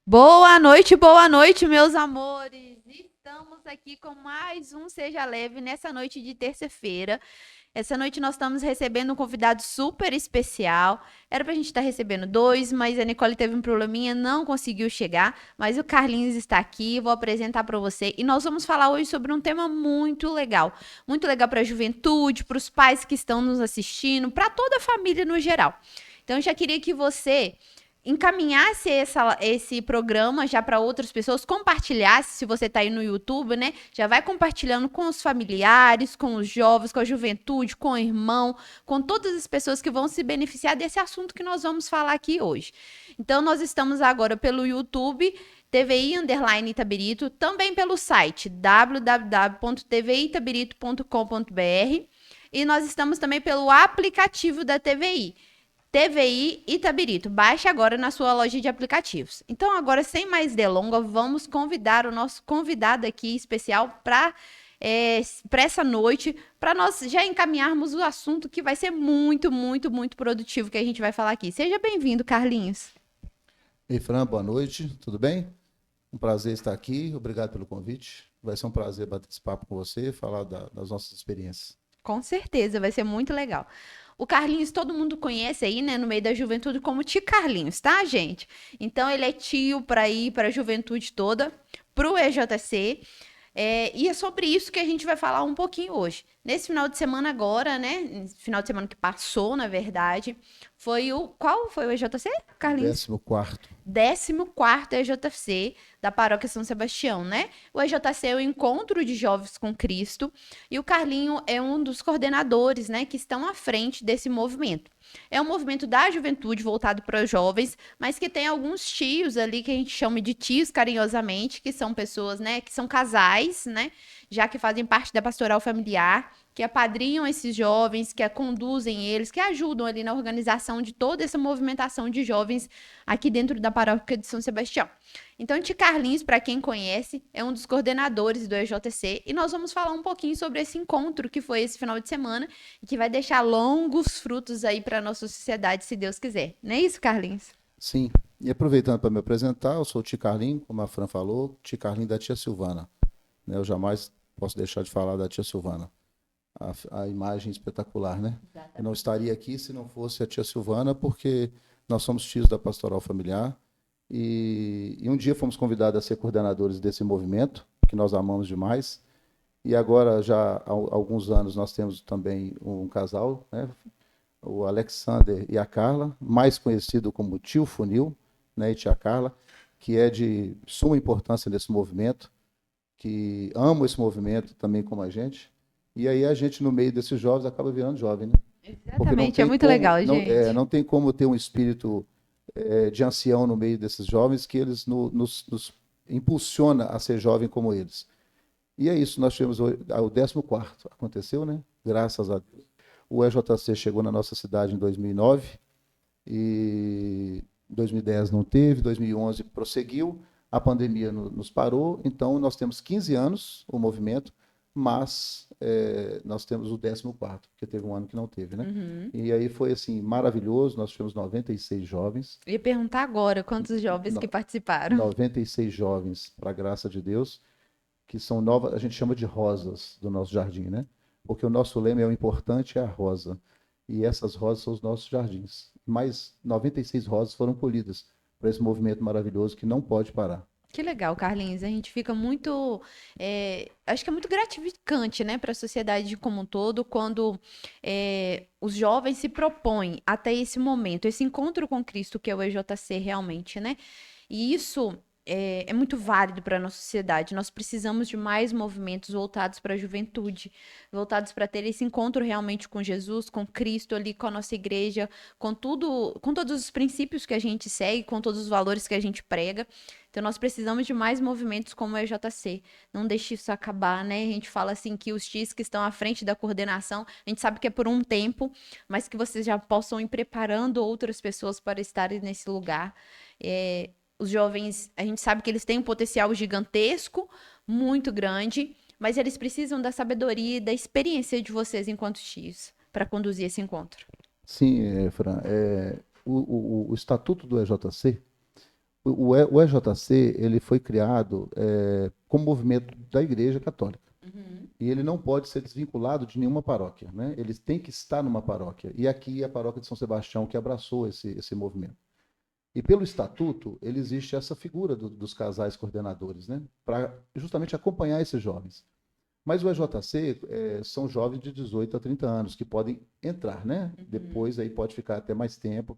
Boa noite, meus amores. Estamos aqui com mais um Seja Leve nessa noite de terça-feira. Essa noite nós estamos recebendo um convidado super especial. Era pra gente estar recebendo dois, mas a Nicole teve um probleminha, não conseguiu chegar. Mas o Carlinhos está aqui, vou apresentar para você. E nós vamos falar hoje sobre um tema muito legal para a juventude, para os pais que estão nos assistindo, para toda a família no geral. Então, eu já queria que você encaminhasse esse programa já para outras pessoas, compartilhasse, se você está aí no YouTube, né? Já vai compartilhando com os familiares, com os jovens, com a juventude, com o irmão, com todas as pessoas que vão se beneficiar desse assunto que nós vamos falar aqui hoje. Então, nós estamos agora pelo YouTube, TVI Itabirito, também pelo site www.tviitabirito.com.br e nós estamos também pelo aplicativo da TVI. TVI Itabirito. Baixe agora na sua loja de aplicativos. Então, agora, sem mais delongas, vamos convidar o nosso convidado aqui especial para essa noite, para nós já encaminharmos o assunto que vai ser muito produtivo que a gente vai falar aqui. Seja bem-vindo, Carlinhos. Ei, Fran, boa noite, tudo bem? Um prazer estar aqui, obrigado pelo convite. Vai ser um prazer bater esse papo com você, falar das nossas experiências. Com certeza, vai ser muito legal. O Carlinhos, todo mundo conhece aí, né, no meio da juventude, como tio Carlinhos, tá, gente? Então, ele é tio para ir para a juventude toda, pro EJC. E é sobre isso que a gente vai falar um pouquinho hoje. Nesse final de semana agora, né? Final de semana que passou, na verdade, foi o... Qual foi o EJC, Carlinhos? 14º. 14º EJC da Paróquia São Sebastião, né? O EJC é o Encontro de Jovens com Cristo e o Carlinho é um dos coordenadores, né, que estão à frente desse movimento. É um movimento da juventude voltado para os jovens, mas que tem alguns tios ali que a gente chama de tios carinhosamente, que são pessoas, né, que são casais, né, já que fazem parte da pastoral familiar, que apadrinham esses jovens, que conduzem eles, que ajudam ali na organização de toda essa movimentação de jovens aqui dentro da paróquia de São Sebastião. Então, Tio Carlinhos, para quem conhece, é um dos coordenadores do EJC e nós vamos falar um pouquinho sobre esse encontro que foi esse final de semana e que vai deixar longos frutos aí para a nossa sociedade, se Deus quiser. Não é isso, Carlinhos? Sim, e aproveitando para me apresentar, eu sou o tio Carlinho, como a Fran falou, tio Carlinho da tia Silvana. Eu jamais posso deixar de falar da tia Silvana. A imagem espetacular, né? Eu não estaria aqui se não fosse a tia Silvana, porque nós somos tios da pastoral familiar e um dia fomos convidados a ser coordenadores desse movimento, que nós amamos demais. E agora, já há alguns anos, nós temos também um casal, né? O Alexander e a Carla, mais conhecido como Tio Funil, né? E tia Carla, que é de suma importância nesse movimento, que amam esse movimento também como a gente. E aí a gente, no meio desses jovens, acaba virando jovem, né? Porque não Exatamente, é tem muito como, legal, gente. não tem como ter um espírito de ancião no meio desses jovens que eles nos impulsiona a ser jovem como eles. E é isso, nós tivemos o 14º, aconteceu, né? Graças a Deus. O EJC chegou na nossa cidade em 2009 e 2010 não teve, 2011 prosseguiu, a pandemia nos parou, então nós temos 15 anos o movimento, mas nós temos o 14º, porque teve um ano que não teve, né? Uhum. E aí foi assim, maravilhoso, nós tivemos 96 jovens, Eu ia perguntar agora quantos jovens que no- participaram. 96 jovens, para a graça de Deus, que são novas, a gente chama de rosas do nosso jardim, né? Porque o nosso lema é o importante é a rosa. E essas rosas são os nossos jardins. Mais 96 rosas foram colhidas para esse movimento maravilhoso que não pode parar. Que legal, Carlinhos. A gente fica muito. Acho que é muito gratificante, né, para a sociedade como um todo, quando os jovens se propõem até esse momento, esse encontro com Cristo, que é o EJC realmente, né? E isso é muito válido para a nossa sociedade. Nós precisamos de mais movimentos voltados para a juventude, voltados para ter esse encontro realmente com Jesus, com Cristo ali, com a nossa igreja, com tudo, com todos os princípios que a gente segue, com todos os valores que a gente prega. Então, nós precisamos de mais movimentos como o EJC. Não deixe isso acabar, né? A gente fala assim que os X que estão à frente da coordenação, a gente sabe que é por um tempo, mas que vocês já possam ir preparando outras pessoas para estarem nesse lugar. Os jovens, a gente sabe que eles têm um potencial gigantesco, muito grande, mas eles precisam da sabedoria e da experiência de vocês enquanto X para conduzir esse encontro. Sim, Fran, o Estatuto do EJC, O EJC, ele foi criado como movimento da Igreja Católica. Uhum. E ele não pode ser desvinculado de nenhuma paróquia, né? Ele tem que estar numa paróquia. E aqui é a paróquia de São Sebastião que abraçou esse movimento. E pelo estatuto, ele existe essa figura dos casais coordenadores, né? Para justamente acompanhar esses jovens. Mas o EJC são jovens de 18 a 30 anos que podem entrar, né? Uhum. Depois aí pode ficar até mais tempo,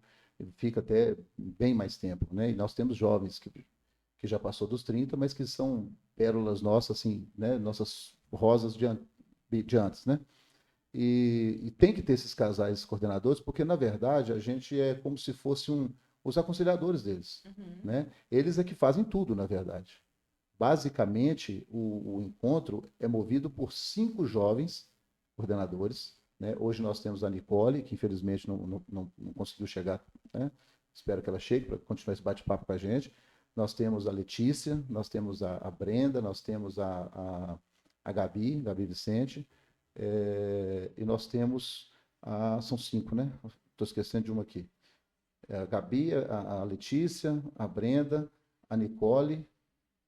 fica até bem mais tempo, né? E nós temos jovens que já passou dos 30, mas que são pérolas nossas, assim, né? Nossas rosas de antes, né? E tem que ter esses casais coordenadores, porque, na verdade, a gente é como se fosse os aconselhadores deles, Uhum. né? Eles é que fazem tudo, na verdade. Basicamente, o encontro é movido por 5 jovens coordenadores, né? Hoje nós temos a Nicole, que infelizmente não conseguiu chegar, né? Espero que ela chegue para continuar esse bate-papo com a gente. Nós temos a Letícia, nós temos a Brenda, nós temos a Gabi Vicente, e nós temos são 5, né? Estou esquecendo de uma aqui. A Gabi, a Letícia, a Brenda, a Nicole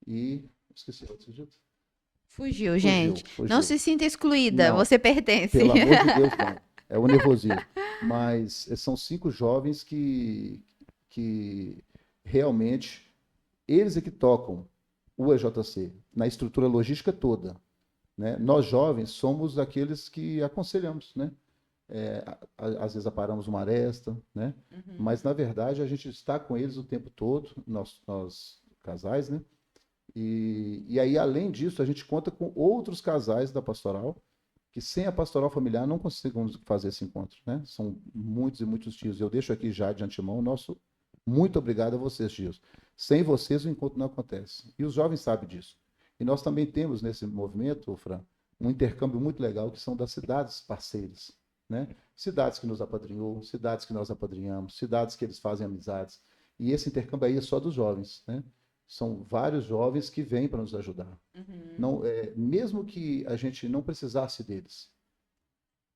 e. Esqueci outro sujeito. Fugiu, gente. Não Fugiu. se sinta excluída, Não, você pertence. pelo amor de Deus, não. É o nervosismo. Mas são 5 jovens que realmente, eles é que tocam o EJC na estrutura logística toda, né? Nós jovens somos aqueles que aconselhamos, né? Às vezes aparamos uma aresta, né? Uhum. Mas na verdade a gente está com eles o tempo todo, nós casais, né? E aí, além disso, a gente conta com outros casais da pastoral, que sem a pastoral familiar não conseguimos fazer esse encontro, né? São muitos e muitos tios. Eu deixo aqui já de antemão o nosso muito obrigado a vocês, tios. Sem vocês o encontro não acontece. E os jovens sabem disso. E nós também temos nesse movimento, Fran, um intercâmbio muito legal que são das cidades parceiras, né? Cidades que nos apadrinhou, cidades que nós apadrinhamos, cidades que eles fazem amizades. E esse intercâmbio aí é só dos jovens, né? São vários jovens que vêm para nos ajudar. Uhum. Não, mesmo que a gente não precisasse deles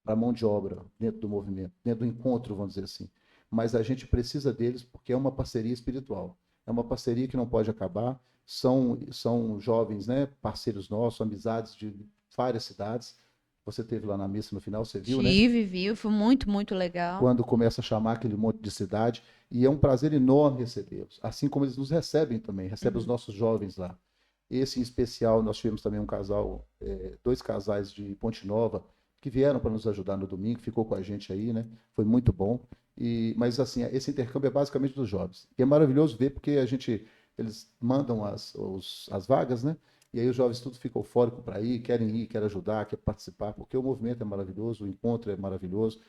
para mão de obra dentro do movimento, dentro do encontro, vamos dizer assim, mas a gente precisa deles porque é uma parceria espiritual. É uma parceria que não pode acabar. São jovens, né, parceiros nossos, amizades de várias cidades. Você teve lá na missa no final, você viu, né? Viu, foi muito, muito legal. Quando começa a chamar aquele monte de cidade, e é um prazer enorme recebê-los, assim como eles nos recebem também, recebem os nossos jovens lá. Esse em especial, nós tivemos também um casal, 2 casais de Ponte Nova, que vieram para nos ajudar no domingo, ficou com a gente aí, né? Foi muito bom. Mas assim, esse intercâmbio é basicamente dos jovens. E é maravilhoso ver porque eles mandam as vagas, né? E aí os jovens tudo ficam eufóricos para ir, querem ajudar, querem participar, porque o movimento é maravilhoso, o encontro é maravilhoso.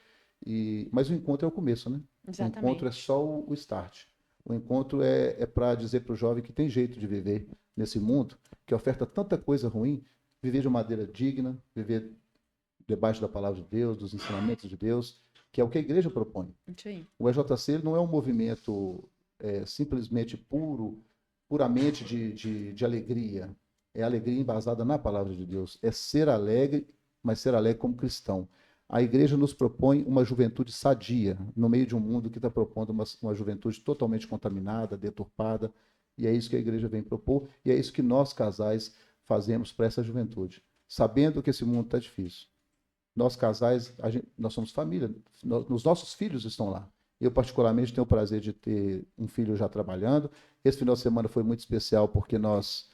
Mas o encontro é o começo, né? Exatamente. O encontro é só o start. O encontro é para dizer para o jovem que tem jeito de viver nesse mundo, que oferta tanta coisa ruim, viver de uma maneira digna, viver debaixo da palavra de Deus, dos ensinamentos de Deus, que é o que a igreja propõe. Sim. O EJC não é um movimento simplesmente puramente de alegria. É alegria embasada na palavra de Deus. É ser alegre, mas ser alegre como cristão. A igreja nos propõe uma juventude sadia, no meio de um mundo que está propondo uma juventude totalmente contaminada, deturpada. E é isso que a igreja vem propor, e é isso que nós, casais, fazemos para essa juventude. Sabendo que esse mundo está difícil. Nós, casais, nós somos família, os nossos filhos estão lá. Eu, particularmente, tenho o prazer de ter um filho já trabalhando. Esse final de semana foi muito especial porque nós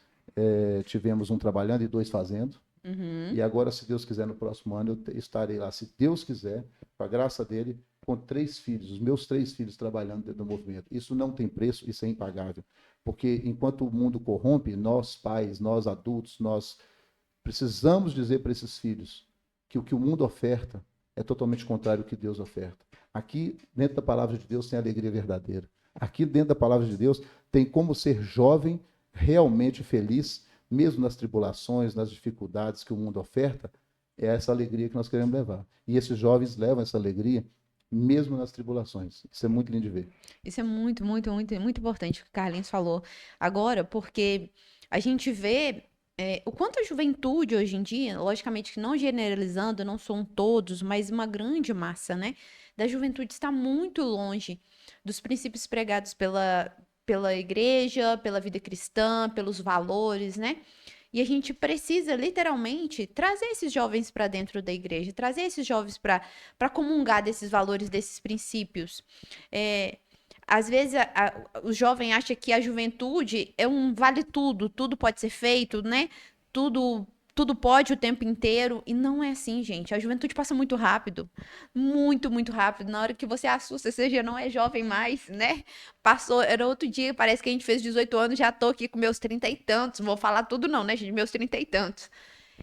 tivemos um trabalhando e 2 fazendo. Uhum. E agora, se Deus quiser, no próximo ano eu estarei lá, se Deus quiser, com a graça dele, com 3 filhos, os meus 3 filhos trabalhando dentro do movimento. Isso não tem preço, isso é impagável. Porque enquanto o mundo corrompe, nós pais, nós adultos, nós precisamos dizer para esses filhos que o mundo oferta é totalmente contrário ao que Deus oferta. Aqui, dentro da palavra de Deus, tem alegria verdadeira. Aqui, dentro da palavra de Deus, tem como ser jovem, realmente feliz, mesmo nas tribulações, nas dificuldades que o mundo oferta. É essa alegria que nós queremos levar. E esses jovens levam essa alegria mesmo nas tribulações. Isso é muito lindo de ver. Isso é muito, muito, muito, muito importante o que o Carlinhos falou agora, porque a gente vê o quanto a juventude hoje em dia, logicamente que não generalizando, não são todos, mas uma grande massa, né, da juventude está muito longe dos princípios pregados pela igreja, pela vida cristã, pelos valores, né? E a gente precisa, literalmente, trazer esses jovens para dentro da igreja, trazer esses jovens para comungar desses valores, desses princípios. É, às vezes o jovem acha que a juventude é um vale tudo, tudo pode ser feito, né? Tudo tudo pode o tempo inteiro e não é assim, gente. A juventude passa muito rápido, muito, muito rápido. Na hora que você assusta, você já não é jovem mais, né? Passou, era outro dia, parece que a gente fez 18 anos, já tô aqui com meus 30 e tantos. Não vou falar tudo não, né, gente? Meus 30 e tantos.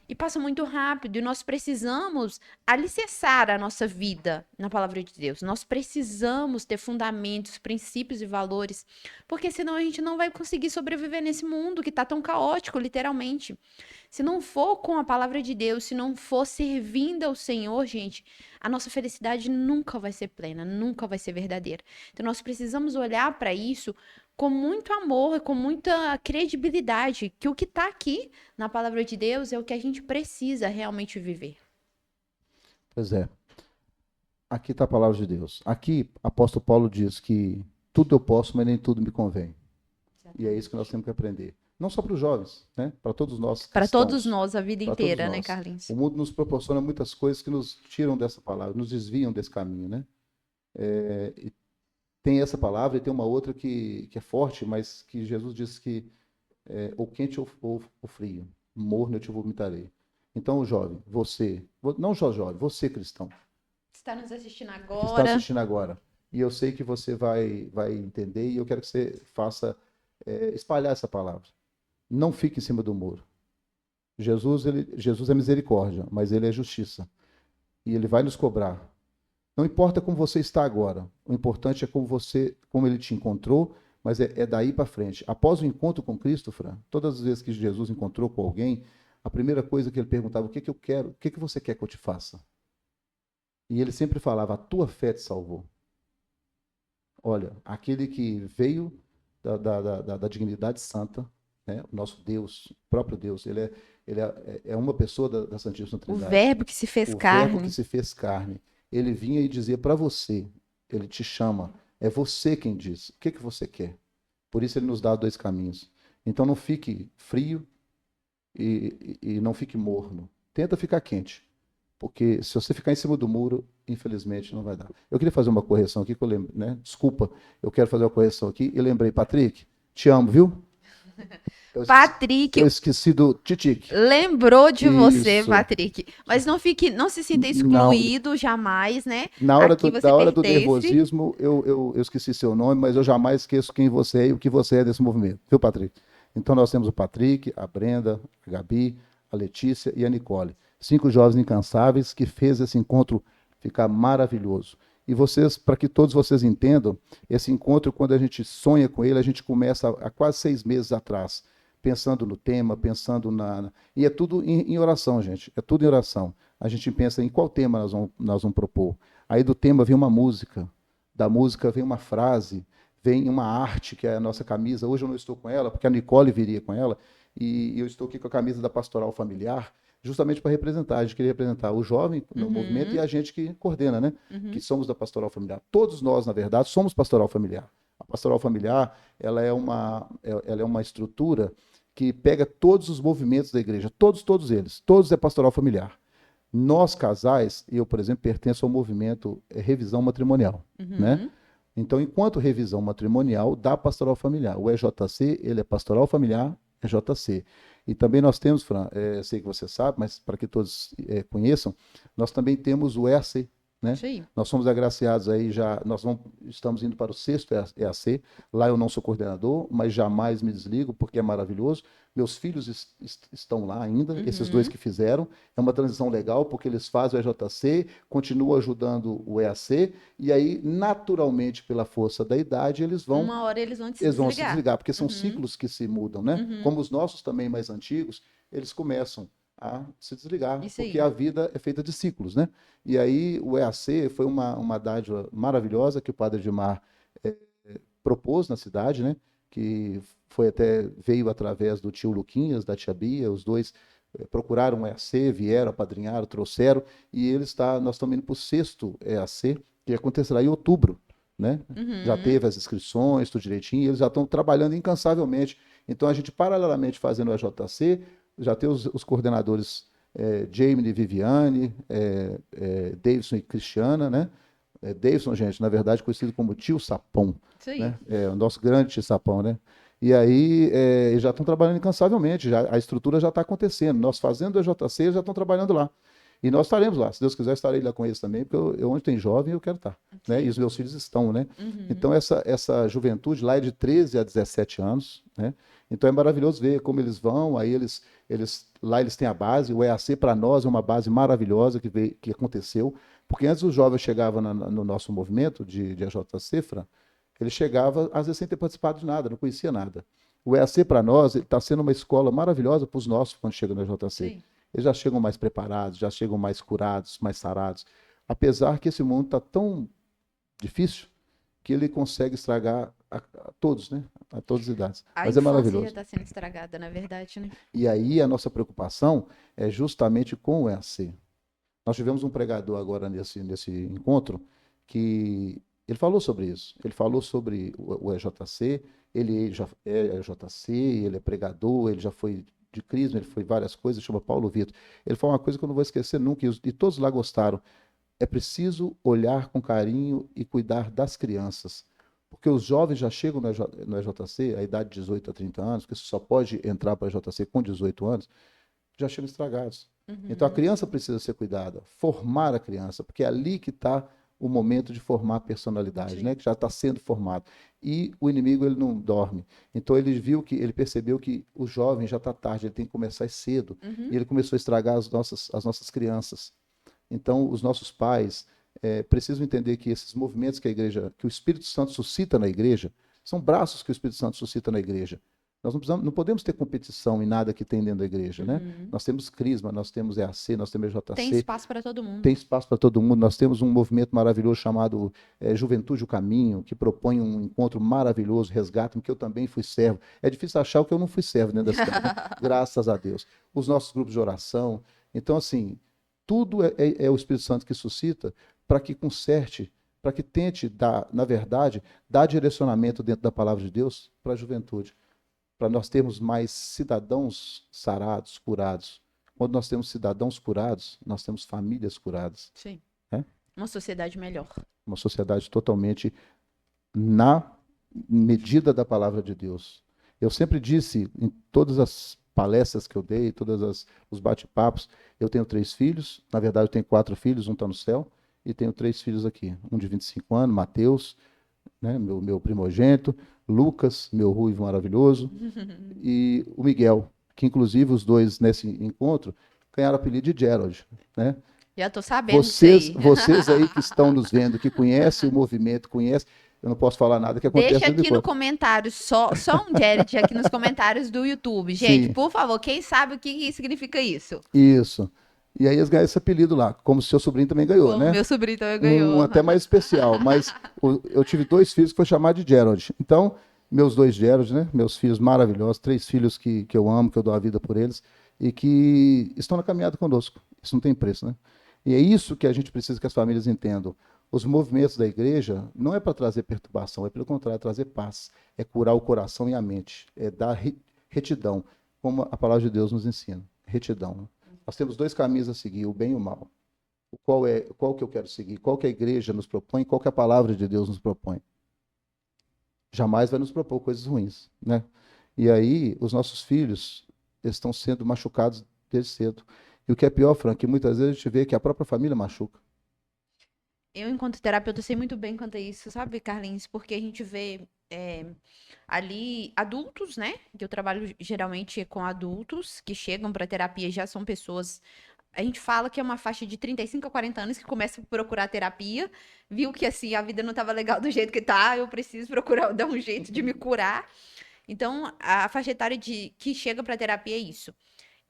E passa muito rápido e nós precisamos alicerçar a nossa vida na palavra de Deus. Nós precisamos ter fundamentos, princípios e valores, porque senão a gente não vai conseguir sobreviver nesse mundo que está tão caótico, literalmente. Se não for com a palavra de Deus, se não for servindo ao Senhor, gente, a nossa felicidade nunca vai ser plena, nunca vai ser verdadeira. Então nós precisamos olhar para isso com muito amor e com muita credibilidade, que o que está aqui na palavra de Deus é o que a gente precisa realmente viver. Pois é. Aqui está a palavra de Deus. Aqui, apóstolo Paulo diz que tudo eu posso, mas nem tudo me convém. E é isso que nós temos que aprender. Não só para os jovens, né? Para todos nós cristãos. Para todos nós, a vida Para inteira, todos né, nós. Carlinhos? O mundo nos proporciona muitas coisas que nos tiram dessa palavra, nos desviam desse caminho, né? E tem essa palavra e tem uma outra que é forte, mas que Jesus disse que ou quente ou frio, morno eu te vomitarei. Então, jovem, você, não só jovem, você cristão, Está nos assistindo que está agora. assistindo agora, e eu sei que você vai entender, e eu quero que você faça espalhar essa palavra. Não fique em cima do muro. Jesus é misericórdia, mas ele é justiça. E ele vai nos cobrar. Não importa como você está agora. O importante é como ele te encontrou, mas é daí para frente. Após o encontro com Cristo, Fran, todas as vezes que Jesus encontrou com alguém, a primeira coisa que ele perguntava, o que eu quero? O que você quer que eu te faça? E ele sempre falava, a tua fé te salvou. Olha, aquele que veio da dignidade santa, né? O nosso Deus, o próprio Deus, ele é uma pessoa da Santíssima Trindade. O verbo que se fez O carne. verbo que se fez carne. Ele vinha e dizia para você, ele te chama, é você quem diz, o que você quer? Por isso ele nos dá dois caminhos. Então não fique frio e não fique morno. Tenta ficar quente. Porque se você ficar em cima do muro, infelizmente não vai dar. Eu queria fazer uma correção aqui, que eu lembro, né? Desculpa, eu quero fazer uma correção aqui e lembrei, Patrick, te amo, viu? Patrick, eu esqueci do Titique. Lembrou de você, Isso. Patrick. Mas não se sinta excluído jamais, né? Na hora, Aqui você da hora do pertence. nervosismo, eu esqueci seu nome, mas eu jamais esqueço quem você é e o que você é desse movimento. Viu, Patrick? Então nós temos o Patrick, a Brenda, a Gabi, a Letícia e a Nicole. 5 jovens incansáveis que fez esse encontro ficar maravilhoso. E vocês, para que todos vocês entendam, esse encontro, quando a gente sonha com ele, a gente começa há quase 6 meses atrás, pensando no tema, pensando E é tudo em oração, gente. É tudo em oração. A gente pensa em qual tema nós vamos propor. Aí do tema vem uma música, da música vem uma frase, vem uma arte, que é a nossa camisa. Hoje eu não estou com ela, porque a Nicole viria com ela, e eu estou aqui com a camisa da Pastoral Familiar, justamente para representar. A gente queria representar o jovem no movimento e a gente que coordena, né? Que somos da Pastoral Familiar. Todos nós, na verdade, somos Pastoral Familiar. A Pastoral Familiar, ela é uma estrutura que pega todos os movimentos da igreja, todos eles, todos é Pastoral Familiar. Nós, casais, eu, por exemplo, pertenço ao movimento Revisão Matrimonial, né? Então, enquanto revisão matrimonial da Pastoral Familiar, o EJC, ele é Pastoral Familiar, EJC. E também nós temos, Fran, sei que você sabe, mas para que todos conheçam, nós também temos o EAC, né? Sim. Nós somos agraciados aí já, estamos indo para o 6º EAC, lá eu não sou coordenador, mas jamais me desligo, porque é maravilhoso. Meus filhos estão lá ainda, esses 2 que fizeram, é uma transição legal, porque eles fazem o EJC, continuam ajudando o EAC, e aí, naturalmente, pela força da idade, eles vão... Uma hora eles vão se Eles vão se desligar. desligar, porque são ciclos que se mudam, né? Como os nossos também mais antigos, eles começam a se desligar, Isso aí. porque a vida é feita de ciclos, né? E aí o EAC foi uma dádiva maravilhosa que o Padre Edmar propôs na cidade, né? Que veio através do tio Luquinhas, da tia Bia, os 2 procuraram o EAC, vieram, apadrinharam, trouxeram, e nós estamos indo para o 6º EAC, que acontecerá em outubro. né? Já teve as inscrições, tudo direitinho, e eles já estão trabalhando incansavelmente. Então, a gente, paralelamente fazendo o EJC, já tem os coordenadores Jamie e Viviane, Davidson e Cristiana, né? Davidson, gente, na verdade, conhecido como Tio Sapão, Isso aí. né? O nosso grande Tio Sapão, né? E aí, eles já estão trabalhando incansavelmente, a estrutura já está acontecendo. Nós fazendo o EJC, eles já estão trabalhando lá. E nós estaremos lá. Se Deus quiser, estarei lá com eles também, porque onde tem jovem, eu quero estar. Né? E os meus filhos estão, né? Então, essa juventude lá é de 13 a 17 anos, né? Então, é maravilhoso ver como eles vão. Aí, lá eles têm a base. O EAC, para nós, é uma base maravilhosa que aconteceu. Porque antes o jovem chegava no nosso movimento de EJC, Fran, ele chegava, às vezes, sem ter participado de nada, não conhecia nada. O EAC, para nós, está sendo uma escola maravilhosa para os nossos quando chegam no EJC. Sim. Eles já chegam mais preparados, já chegam mais curados, mais sarados. Apesar que esse mundo está tão difícil que ele consegue estragar a todos, né? A todas as idades. A Mas é infância já maravilhoso. está sendo estragada, na verdade, né? E aí a nossa preocupação é justamente com o EAC. Nós tivemos um pregador agora nesse encontro que ele falou sobre isso. Ele falou sobre o EJC, ele já é EJC, ele é pregador, ele já foi de Crisma, ele foi várias coisas, chama Paulo Vitor. Ele falou uma coisa que eu não vou esquecer nunca, e todos lá gostaram. É preciso olhar com carinho e cuidar das crianças. Porque os jovens já chegam no EJC, a idade de 18 a 30 anos, porque você só pode entrar para o EJC com 18 anos, já chegam estragados. Então a criança precisa ser cuidada, formar a criança, porque é ali que está o momento de formar a personalidade, né? Que já está sendo formado. E o inimigo ele não dorme. Então ele percebeu que o jovem já está tarde, ele tem que começar cedo. E ele começou a estragar as nossas crianças. Então os nossos pais precisam entender que esses movimentos que o Espírito Santo suscita na igreja, são braços que o Espírito Santo suscita na igreja. Nós não podemos ter competição em nada que tem dentro da igreja, né? Nós temos Crisma, nós temos EAC, nós temos EJC. Tem espaço para todo mundo. Tem espaço para todo mundo. Nós temos um movimento maravilhoso chamado Juventude o Caminho, que propõe um encontro maravilhoso, resgate, que eu também fui servo. É difícil achar que eu não fui servo dentro da cidade, né? Graças a Deus. Os nossos grupos de oração. Então, assim, tudo é o Espírito Santo que suscita para que conserte, para que tente dar, na verdade, dar direcionamento dentro da palavra de Deus para a juventude. Para nós termos mais cidadãos sarados, curados. Quando nós temos cidadãos curados, nós temos famílias curadas. Sim. Né? Uma sociedade melhor. Uma sociedade totalmente na medida da palavra de Deus. Eu sempre disse, em todas as palestras que eu dei, os bate-papos, eu tenho 3 filhos. Na verdade, eu tenho 4 filhos, um está no céu, e tenho 3 filhos aqui. Um de 25 anos, Mateus, né, meu primogênito, Lucas, meu ruivo maravilhoso, e o Miguel, que inclusive os dois nesse encontro ganharam o apelido de Gerald, né? Já estou sabendo disso aí. Vocês aí que estão nos vendo, que conhecem o movimento, eu não posso falar nada que acontece Deixa aqui depois. no comentário, só um Jared aqui nos comentários do YouTube. Gente, Sim. por favor, quem sabe o que significa isso? Isso. E aí eles ganharam esse apelido lá, como seu sobrinho também ganhou, Como né? meu sobrinho também ganhou. Um até mais especial, mas eu tive 2 filhos que foi chamado de Gerald. Então, meus 2 Gerald, né? Meus filhos maravilhosos, 3 filhos que eu amo, que eu dou a vida por eles, e que estão na caminhada conosco. Isso não tem preço, né? E é isso que a gente precisa que as famílias entendam. Os movimentos da igreja não é para trazer perturbação, é pelo contrário, é trazer paz, é curar o coração e a mente, é dar retidão, como a palavra de Deus nos ensina, retidão. Nós temos 2 caminhos a seguir, o bem e o mal. Qual que eu quero seguir? Qual que a igreja nos propõe? Qual que a palavra de Deus nos propõe? Jamais vai nos propor coisas ruins, né? E aí, os nossos filhos estão sendo machucados desde cedo. E o que é pior, Frank, que muitas vezes a gente vê que a própria família machuca. Eu, enquanto terapeuta, sei muito bem quanto a isso, sabe, Carlinhos? Porque a gente vê ali adultos, né? Que eu trabalho geralmente com adultos que chegam para terapia e já são pessoas. A gente fala que é uma faixa de 35 a 40 anos que começa a procurar terapia, viu que assim a vida não estava legal do jeito que tá, eu preciso procurar dar um jeito de me curar. Então, a faixa etária que chega para terapia é isso.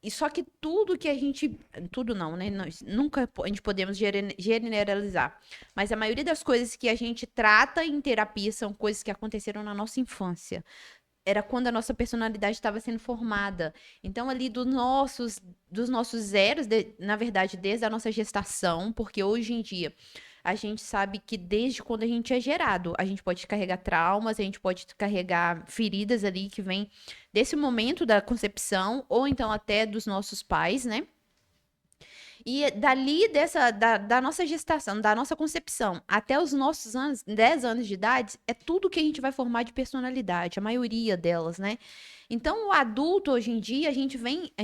E só que tudo que a gente. Tudo não, né? Nós nunca a gente podemos generalizar. Mas a maioria das coisas que a gente trata em terapia são coisas que aconteceram na nossa infância. Era quando a nossa personalidade estava sendo formada. Então, ali dos nossos zeros, na verdade, desde a nossa gestação, porque hoje em dia a gente sabe que desde quando a gente é gerado, a gente pode carregar traumas, a gente pode carregar feridas ali que vêm desse momento da concepção, ou então até dos nossos pais, né? E dali da nossa gestação, da nossa concepção, até os nossos anos, 10 anos de idade, é tudo que a gente vai formar de personalidade, a maioria delas, né? Então, o adulto, hoje em dia, a gente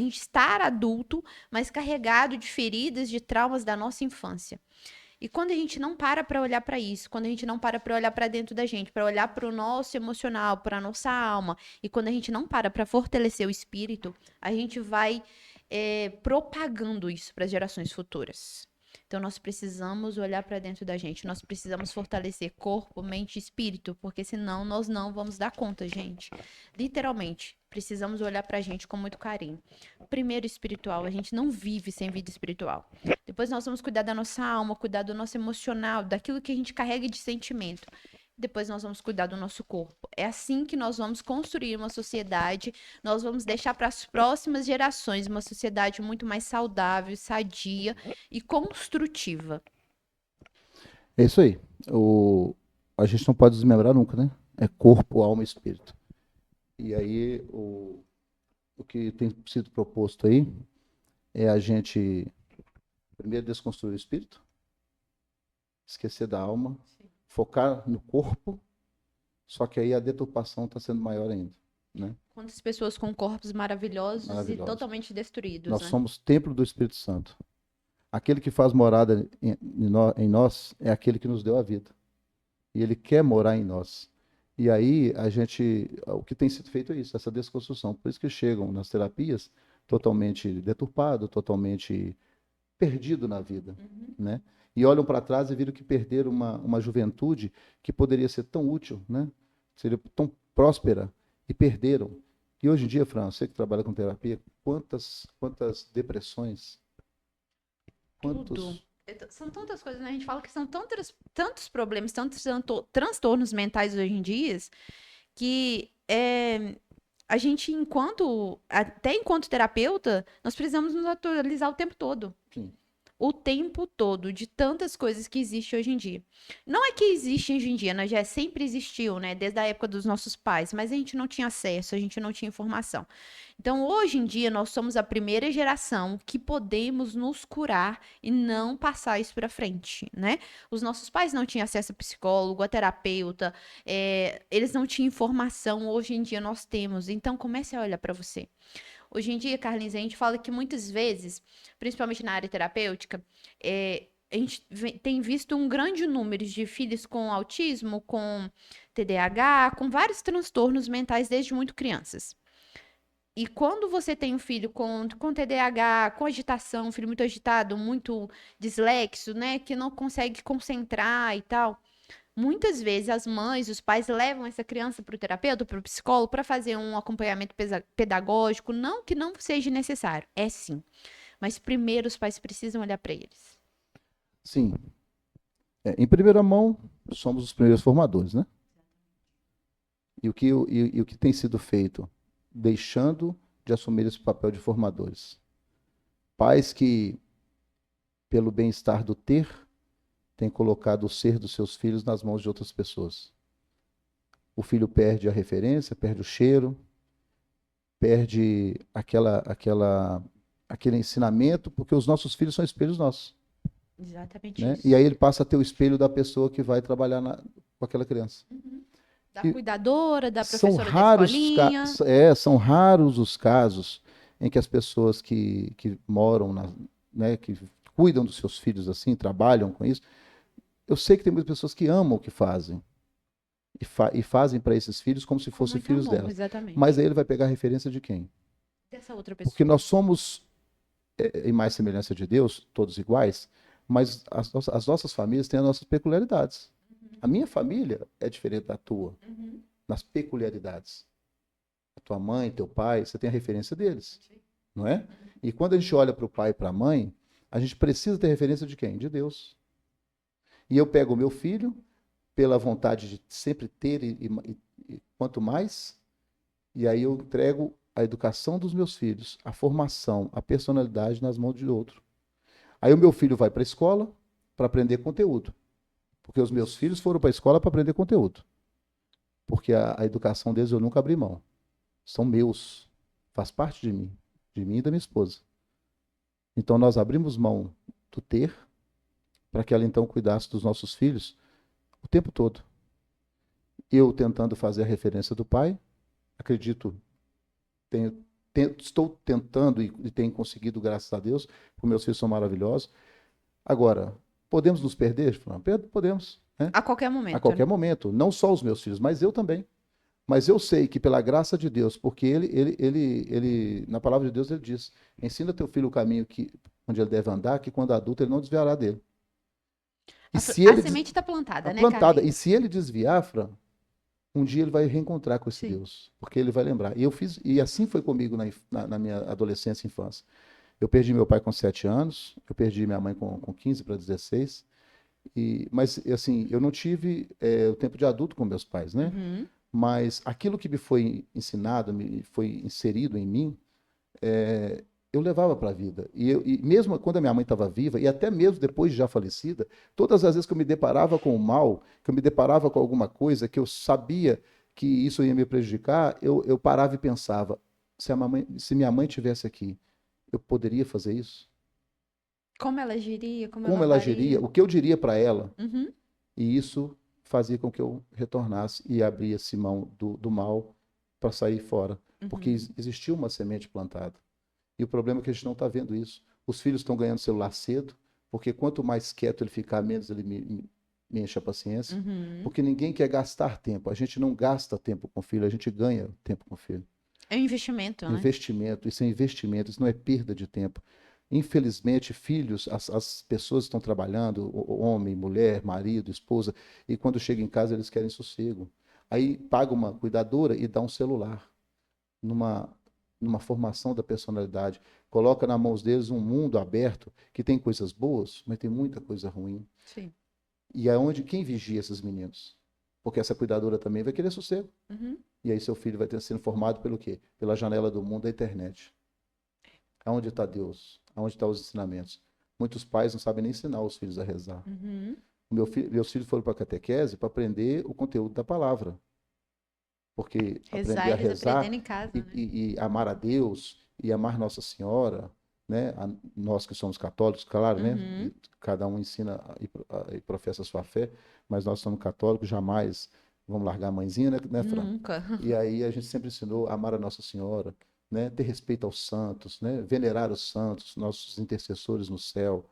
estar adulto, mas carregado de feridas, de traumas da nossa infância. E quando a gente não para olhar para isso, quando a gente não para olhar para dentro da gente, para olhar para o nosso emocional, para a nossa alma, e quando a gente não para fortalecer o espírito, a gente vai propagando isso para as gerações futuras. Então, nós precisamos olhar para dentro da gente, nós precisamos fortalecer corpo, mente e espírito, porque senão nós não vamos dar conta, gente. Literalmente, precisamos olhar para a gente com muito carinho. Primeiro, espiritual, a gente não vive sem vida espiritual. Depois, nós vamos cuidar da nossa alma, cuidar do nosso emocional, daquilo que a gente carrega de sentimento. Depois nós vamos cuidar do nosso corpo. É assim que nós vamos construir uma sociedade, nós vamos deixar para as próximas gerações uma sociedade muito mais saudável, sadia e construtiva. É isso aí. A gente não pode desmembrar nunca, né? É corpo, alma e espírito. E aí, o que tem sido proposto aí é a gente, primeiro, desconstruir o espírito, esquecer da alma, focar no corpo, só que aí a deturpação está sendo maior ainda, né? Quantas pessoas com corpos maravilhosos e totalmente destruídos, Nós né? somos templo do Espírito Santo. Aquele que faz morada em nós é aquele que nos deu a vida. E ele quer morar em nós. E aí, o que tem sido feito é isso, essa desconstrução. Por isso que chegam nas terapias totalmente deturpado, totalmente perdido na vida, né? E olham para trás e viram que perderam uma juventude que poderia ser tão útil, né? Seria tão próspera, e perderam. E hoje em dia, Fran, você que trabalha com terapia, quantas depressões, Tudo. São tantas coisas, né? A gente fala que são tantos problemas, tantos transtornos mentais hoje em dia, que a gente, até enquanto terapeuta, nós precisamos nos atualizar o tempo todo. Sim. O tempo todo, de tantas coisas que existem hoje em dia. Não é que existe hoje em dia, né? Já sempre existiu, né? Desde a época dos nossos pais, mas a gente não tinha acesso, a gente não tinha informação. Então, hoje em dia, nós somos a primeira geração que podemos nos curar e não passar isso para frente, né? Os nossos pais não tinham acesso a psicólogo, a terapeuta, eles não tinham informação, hoje em dia nós temos. Então, comece a olhar para você. Hoje em dia, Carlinhos, a gente fala que muitas vezes, principalmente na área terapêutica, a gente tem visto um grande número de filhos com autismo, com TDAH, com vários transtornos mentais desde muito crianças. E quando você tem um filho com TDAH, com agitação, um filho muito agitado, muito dislexo, né, que não consegue concentrar e tal, muitas vezes as mães, os pais levam essa criança para o terapeuta, para o psicólogo, para fazer um acompanhamento pedagógico. Não que não seja necessário, é sim. Mas primeiro os pais precisam olhar para eles. Sim. Em primeira mão, somos os primeiros formadores, né? E o que tem sido feito? Deixando de assumir esse papel de formadores. Pais que, pelo bem-estar do ter, têm colocado o ser dos seus filhos nas mãos de outras pessoas. O filho perde a referência, perde o cheiro, perde aquele ensinamento, porque os nossos filhos são espelhos nossos. Exatamente Né? isso. E aí ele passa a ter o espelho da pessoa que vai trabalhar com aquela criança. Da cuidadora, da São professora da raros escolinha. são raros os casos em que as pessoas que moram, né, que cuidam dos seus filhos assim, trabalham com isso. Eu sei que tem muitas pessoas que amam o que fazem. E fazem para esses filhos como se fossem filhos delas. Exatamente. Mas aí ele vai pegar a referência de quem? Dessa outra pessoa. Porque nós somos, em mais semelhança de Deus, todos iguais, mas as nossas famílias têm as nossas peculiaridades. A minha família é diferente da tua, nas peculiaridades. A tua mãe, teu pai, você tem a referência deles, não é? E quando a gente olha para o pai e para a mãe, a gente precisa ter referência de quem? De Deus. E eu pego o meu filho, pela vontade de sempre ter e quanto mais, e aí eu entrego a educação dos meus filhos, a formação, a personalidade nas mãos de outro. Aí o meu filho vai para a escola para aprender conteúdo. Porque os meus filhos foram para a escola para aprender conteúdo. Porque a educação deles eu nunca abri mão. São meus. Faz parte de mim e da minha esposa. Então nós abrimos mão do ter para que ela então cuidasse dos nossos filhos o tempo todo. Eu tentando fazer a referência do pai, acredito, estou tentando e tenho conseguido, graças a Deus, porque meus filhos são maravilhosos. Agora, podemos nos perder? Podemos, né? A qualquer momento. A qualquer momento. Não só os meus filhos, mas eu também. Mas eu sei que pela graça de Deus, porque ele na palavra de Deus, ele diz: ensina teu filho o caminho onde ele deve andar, que quando adulto ele não desviará dele. E A se ele semente está plantada, né, plantada, Carlinhos? e se ele desviar, Fran, um dia ele vai reencontrar com esse Sim. Deus, porque ele vai lembrar. E assim foi comigo na minha adolescência e infância. Eu perdi meu pai com 7 anos, eu perdi minha mãe com 15 para 16, mas assim, eu não tive o tempo de adulto com meus pais, né? Uhum. Mas aquilo que me foi ensinado, me foi inserido em mim, eu levava para a vida. E mesmo quando a minha mãe estava viva, e até mesmo depois de já falecida, todas as vezes que eu me deparava com o mal, que eu me deparava com alguma coisa que eu sabia que isso ia me prejudicar, eu parava e pensava: se minha mãe tivesse aqui, eu poderia fazer isso? Como ela agiria, como Como ela ela agiria? faria. O que eu diria para ela? Uhum. E isso fazia com que eu retornasse e abrisse mão do mal para sair fora. Porque Uhum. existia uma semente plantada. E o problema é que a gente não está vendo isso. Os filhos estão ganhando celular cedo, porque quanto mais quieto ele ficar, menos ele me enche a paciência. Uhum. Porque ninguém quer gastar tempo. A gente não gasta tempo com filho, a gente ganha tempo com filho. É um investimento, né? Investimento, isso é investimento, isso não é perda de tempo. Infelizmente, filhos, as pessoas estão trabalhando, homem, mulher, marido, esposa, e quando chegam em casa eles querem sossego. Aí paga uma cuidadora e dá um celular, numa, numa formação da personalidade. Coloca na mão deles um mundo aberto que tem coisas boas, mas tem muita coisa ruim. Sim. E é onde quem vigia esses meninos? Porque essa cuidadora também vai querer sossego. Uhum. E aí seu filho vai ter sido formado pelo quê? Pela janela do mundo da internet. Aonde está Deus? Aonde estão os ensinamentos? Muitos pais não sabem nem ensinar os filhos a rezar. Uhum. Meus filhos foram para a catequese para aprender o conteúdo da palavra. Porque Rezar, aprender a eles rezar aprendendo em casa, né? e amar a Deus e amar Nossa Senhora, né? Nós que somos católicos, claro, né? Uhum. E cada um ensina e professa a sua fé, mas nós somos católicos, jamais vamos largar a mãezinha, né, Fran? Nunca. E aí a gente sempre ensinou a amar a Nossa Senhora, né? Ter respeito aos santos, né? Venerar os santos, nossos intercessores no céu.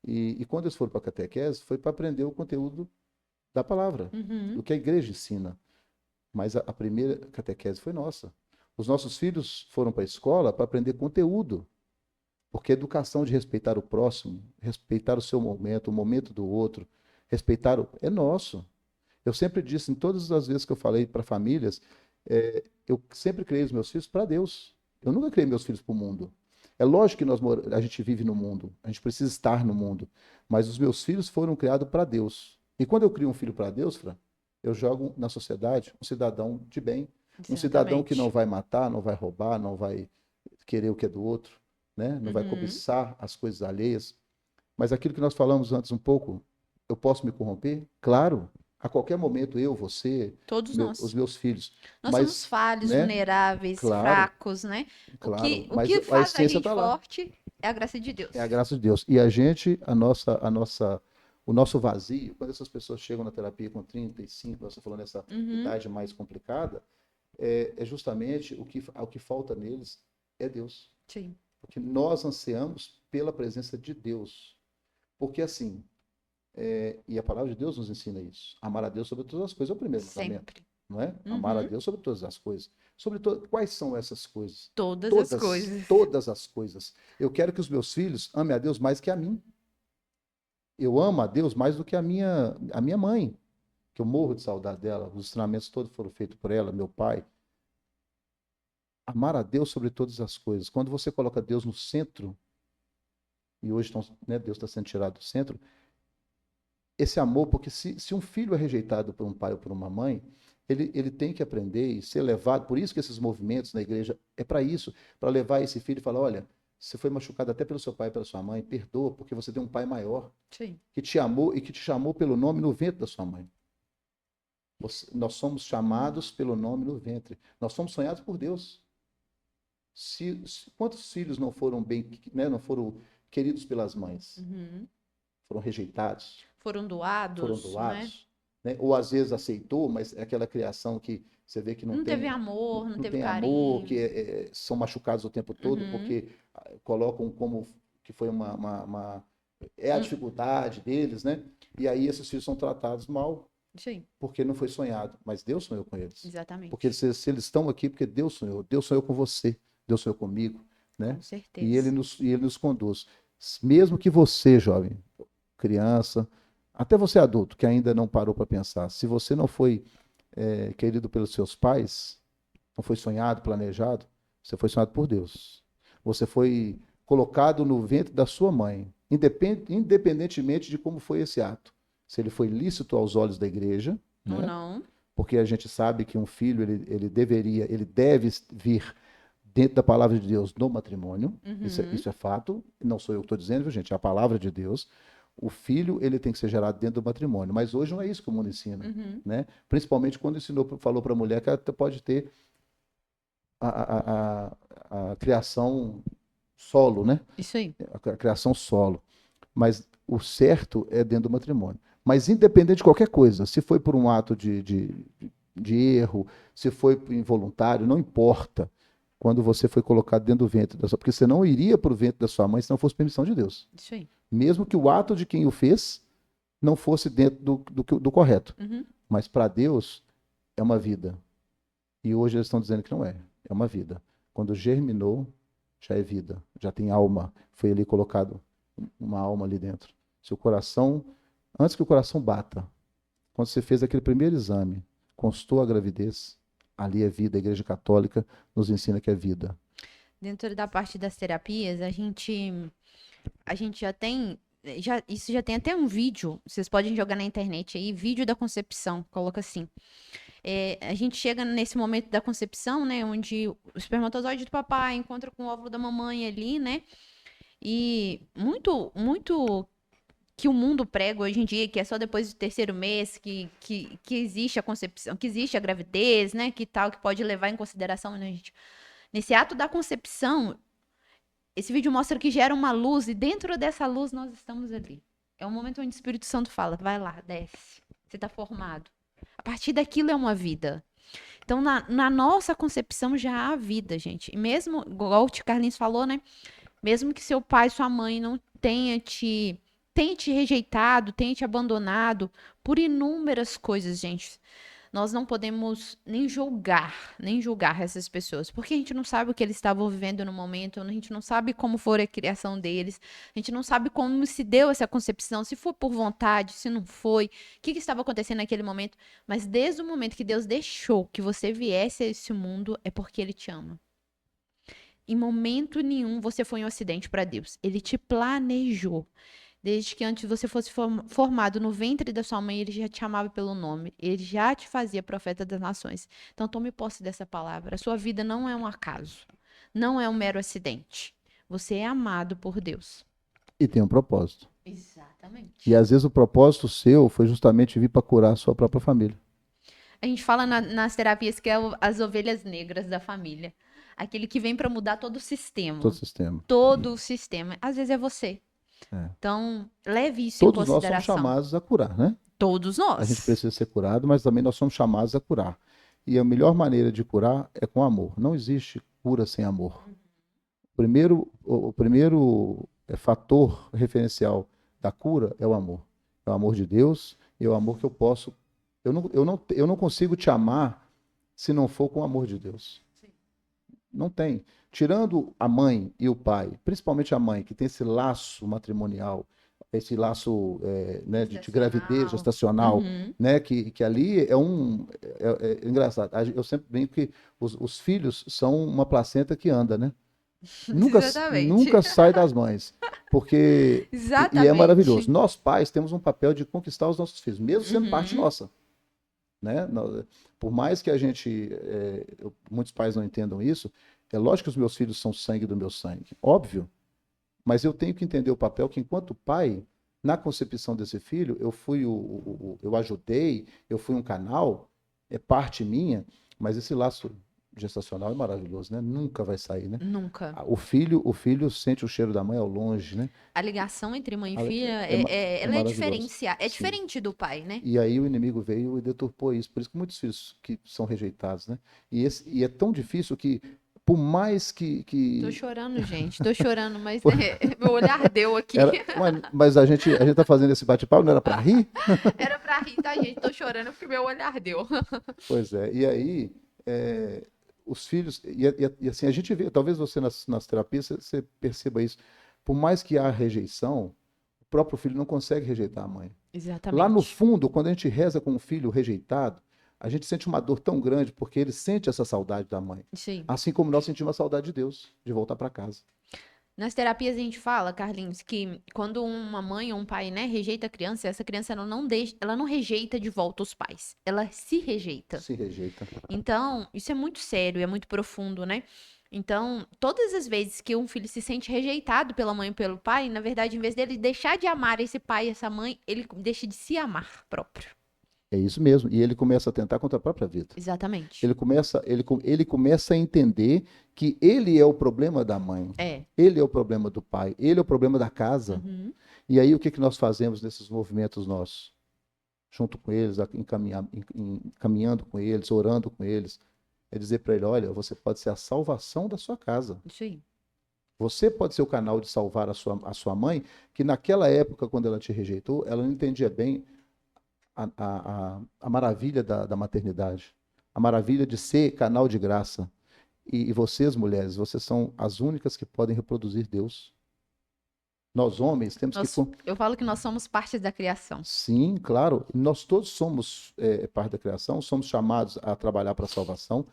E quando eles foram para a catequese, foi para aprender o conteúdo da palavra, Uhum. do que a igreja ensina. Mas a primeira catequese foi nossa. Os nossos filhos foram para a escola para aprender conteúdo, porque a educação de respeitar o próximo, respeitar o seu momento, o momento do outro, é nosso. Eu sempre disse, em todas as vezes que eu falei para famílias, eu sempre criei os meus filhos para Deus. Eu nunca criei meus filhos para o mundo. É lógico que a gente vive no mundo, a gente precisa estar no mundo, mas os meus filhos foram criados para Deus. E quando eu crio um filho para Deus, Fran, eu jogo na sociedade um cidadão de bem, um cidadão que não Exatamente. vai matar, não vai roubar, não vai querer o que é do outro, né? Não vai Uhum. cobiçar as coisas alheias. Mas aquilo que nós falamos antes um pouco, eu posso me corromper? Claro, a qualquer momento eu, você, Todos os nós. meus filhos. Nós somos Mas, falhos, né? vulneráveis, Claro, fracos, né? claro. O Mas que a faz a essência gente está lá. forte é a graça de É a Deus. graça de Deus. E o nosso vazio, quando essas pessoas chegam na terapia com 35, você falou nessa Uhum. idade mais complicada, é justamente o que falta neles é Deus. Sim. Porque nós ansiamos pela presença de Deus. Porque assim, e a palavra de Deus nos ensina isso. Amar a Deus sobre todas as coisas é o primeiro mandamento, Sempre. não é? Amar a Uhum. Deus sobre todas as coisas. Quais são essas coisas? Todas as Todas, coisas. todas as coisas. Eu quero que os meus filhos amem a Deus mais que a mim. Eu amo a Deus mais do que a minha mãe, que eu morro de saudade dela. Os ensinamentos todos foram feitos por ela, meu pai. Amar a Deus sobre todas as coisas. Quando você coloca Deus no centro, e hoje né, Deus está sendo tirado do centro, esse amor, porque se um filho é rejeitado por um pai ou por uma mãe, ele tem que aprender e ser levado. Por isso que esses movimentos na igreja é para isso, para levar esse filho e falar: olha, você foi machucado até pelo seu pai e pela sua mãe, perdoa, porque você tem um pai maior Sim. que te amou e que te chamou pelo nome no ventre da sua mãe. Nós somos chamados pelo nome no ventre. Nós somos sonhados por Deus. Quantos filhos não foram bem, né, não foram queridos pelas mães? Uhum. Foram rejeitados? Foram Foram doados, né? doados? Né? Ou às vezes aceitou, mas é aquela criação que você vê que Não teve amor, não não teve tem amor, que carinho. são machucados o tempo todo Uhum. porque colocam como que foi é a dificuldade deles, né? E aí esses filhos são tratados mal Sim, porque não foi sonhado, mas Deus sonhou com eles. exatamente. Porque se eles estão aqui, porque Deus sonhou com você, Deus sonhou comigo, né? Com certeza. E ele nos conduz. Mesmo que você, jovem, criança, até você adulto, que ainda não parou para pensar, se você não foi querido pelos seus pais, não foi sonhado, planejado, você foi sonhado por Deus. Você foi colocado no ventre da sua mãe, independentemente de como foi esse ato. Se ele foi lícito aos olhos da igreja, Ou né? não. Porque a gente sabe que um filho, ele deve vir dentro da palavra de Deus no matrimônio. Uhum. Isso é fato, não sou eu que estou dizendo, viu, gente? É a palavra de Deus. O filho, ele tem que ser gerado dentro do matrimônio. Mas hoje não é isso que o mundo ensina, Uhum. né? Principalmente quando falou para a mulher que ela pode ter a criação solo, né? Isso aí. A criação solo. Mas o certo é dentro do matrimônio. Mas independente de qualquer coisa, se foi por um ato de erro, se foi involuntário, não importa. Quando você foi colocado dentro do ventre da sua... Porque você não iria para o ventre da sua mãe se não fosse permissão de Deus. Isso aí. Mesmo que o ato de quem o fez não fosse dentro do correto. Uhum. Mas para Deus é uma vida. E hoje eles estão dizendo que não é. É uma vida. Quando germinou, já é vida. Já tem alma. Foi ali colocado uma alma ali dentro. Se o coração, antes que o coração bata, quando você fez aquele primeiro exame, constou a gravidez, ali é vida. A Igreja Católica nos ensina que é vida. Dentro da parte das terapias, a gente já tem, isso já tem até um vídeo, vocês podem jogar na internet aí, vídeo da concepção, coloca assim. A gente chega nesse momento da concepção, né, onde o espermatozoide do papai encontra com o óvulo da mamãe ali, né, e muito que o mundo prega hoje em dia, que é só depois do terceiro mês que existe a concepção, que existe a gravidez, né, que tal, que pode levar em consideração, né, gente. Nesse ato da concepção, esse vídeo mostra que gera uma luz e dentro dessa luz nós estamos ali. É um momento onde o Espírito Santo fala, vai lá, desce, você está formado. A partir daquilo é uma vida. Então, na nossa concepção já há vida, gente. E mesmo, igual o Tio Carlinhos falou, né? Mesmo que seu pai, sua mãe não tenha te rejeitado, tenha te abandonado por inúmeras coisas, gente. Nós não podemos nem julgar essas pessoas, porque a gente não sabe o que eles estavam vivendo no momento, a gente não sabe como foi a criação deles, a gente não sabe como se deu essa concepção, se foi por vontade, se não foi, o que estava acontecendo naquele momento. Mas desde o momento que Deus deixou que você viesse a esse mundo, é porque Ele te ama. Em momento nenhum você foi um acidente para Deus. Ele te planejou. Desde que antes você fosse formado no ventre da sua mãe, ele já te amava pelo nome. Ele já te fazia profeta das nações. Então tome posse dessa palavra. A sua vida não é um acaso. Não é um mero acidente. Você é amado por Deus. E tem um propósito. Exatamente. E às vezes o propósito seu foi justamente vir para curar a sua própria família. A gente fala nas terapias que é as ovelhas negras da família. Aquele que vem para mudar todo o sistema. Todo o sistema. Todo o sistema. Às vezes é você. É. Então, leve isso em Todos nós somos consideração. chamados a curar, né? Todos nós. A gente precisa ser curado, mas também nós somos chamados a curar. E a melhor maneira de curar é com amor. Não existe cura sem amor. O primeiro fator referencial da cura é o amor. É o amor de Deus e é o amor que eu posso... Eu não consigo te amar se não for com o amor de Deus. Sim. Não tem. Tirando a mãe e o pai, principalmente a mãe, que tem esse laço matrimonial, esse laço né, de gravidez gestacional, né, que ali é engraçado. Eu sempre brinco que os filhos são uma placenta que anda, né? Nunca sai das mães. Porque e é maravilhoso. Nós pais temos um papel de conquistar os nossos filhos, mesmo sendo parte nossa. né? Por mais que a gente, muitos pais não entendam isso, é lógico que os meus filhos são sangue do meu sangue, óbvio, mas eu tenho que entender o papel que, enquanto pai, na concepção desse filho, eu fui eu ajudei, eu fui um canal, é parte minha, mas esse laço gestacional é maravilhoso, né? Nunca vai sair, né? Nunca. O filho sente o cheiro da mãe ao longe, né? A ligação entre mãe e É, filha, é ela é maravilhoso. diferenciada, é Sim. diferente do pai, né? E aí o inimigo veio e deturpou isso. Por isso que muitos filhos que são rejeitados, né? E é tão difícil que, por mais Tô que chorando, gente. Tô chorando, mas meu olhar ardeu aqui. mas a gente tá fazendo esse bate-papo, não era para rir? Era pra rir, tá, gente? Tô chorando porque meu olhar ardeu. Pois é. E aí, os filhos. E assim, a gente vê, talvez você nas terapias você perceba isso. Por mais que há rejeição, o próprio filho não consegue rejeitar a mãe. Lá no Exatamente. fundo, quando a gente reza com um filho rejeitado, a gente sente uma dor tão grande porque ele sente essa saudade da mãe. Sim. Assim como nós sentimos a saudade de Deus, de voltar para casa. Nas terapias a gente fala, Carlinhos, que quando uma mãe ou um pai, né, rejeita a criança, essa criança ela não rejeita de volta os pais, ela se rejeita. Se rejeita. Então, isso é muito sério, é muito profundo, né? Então, todas as vezes que um filho se sente rejeitado pela mãe ou pelo pai, na verdade, em vez dele deixar de amar esse pai e essa mãe, ele deixa de se amar próprio. É isso mesmo. E ele começa a tentar contra a própria vida. Exatamente. Ele começa a entender que ele é o problema da mãe, É. ele é o problema do pai, ele é o problema da casa. Uhum. E aí o que nós fazemos nesses movimentos nossos? Junto com eles, caminhando com eles, orando com eles, é dizer para ele: olha, você pode ser a salvação da sua casa. Isso aí. Você pode ser o canal de salvar a sua mãe, que naquela época, quando ela te rejeitou, ela não entendia bem a maravilha da maternidade, a maravilha de ser canal de graça. E vocês, mulheres, vocês são as únicas que podem reproduzir Deus. Nós, homens, temos que. Eu falo que nós somos parte da criação. Sim, claro, nós todos somos parte da criação, somos chamados a trabalhar para a salvação.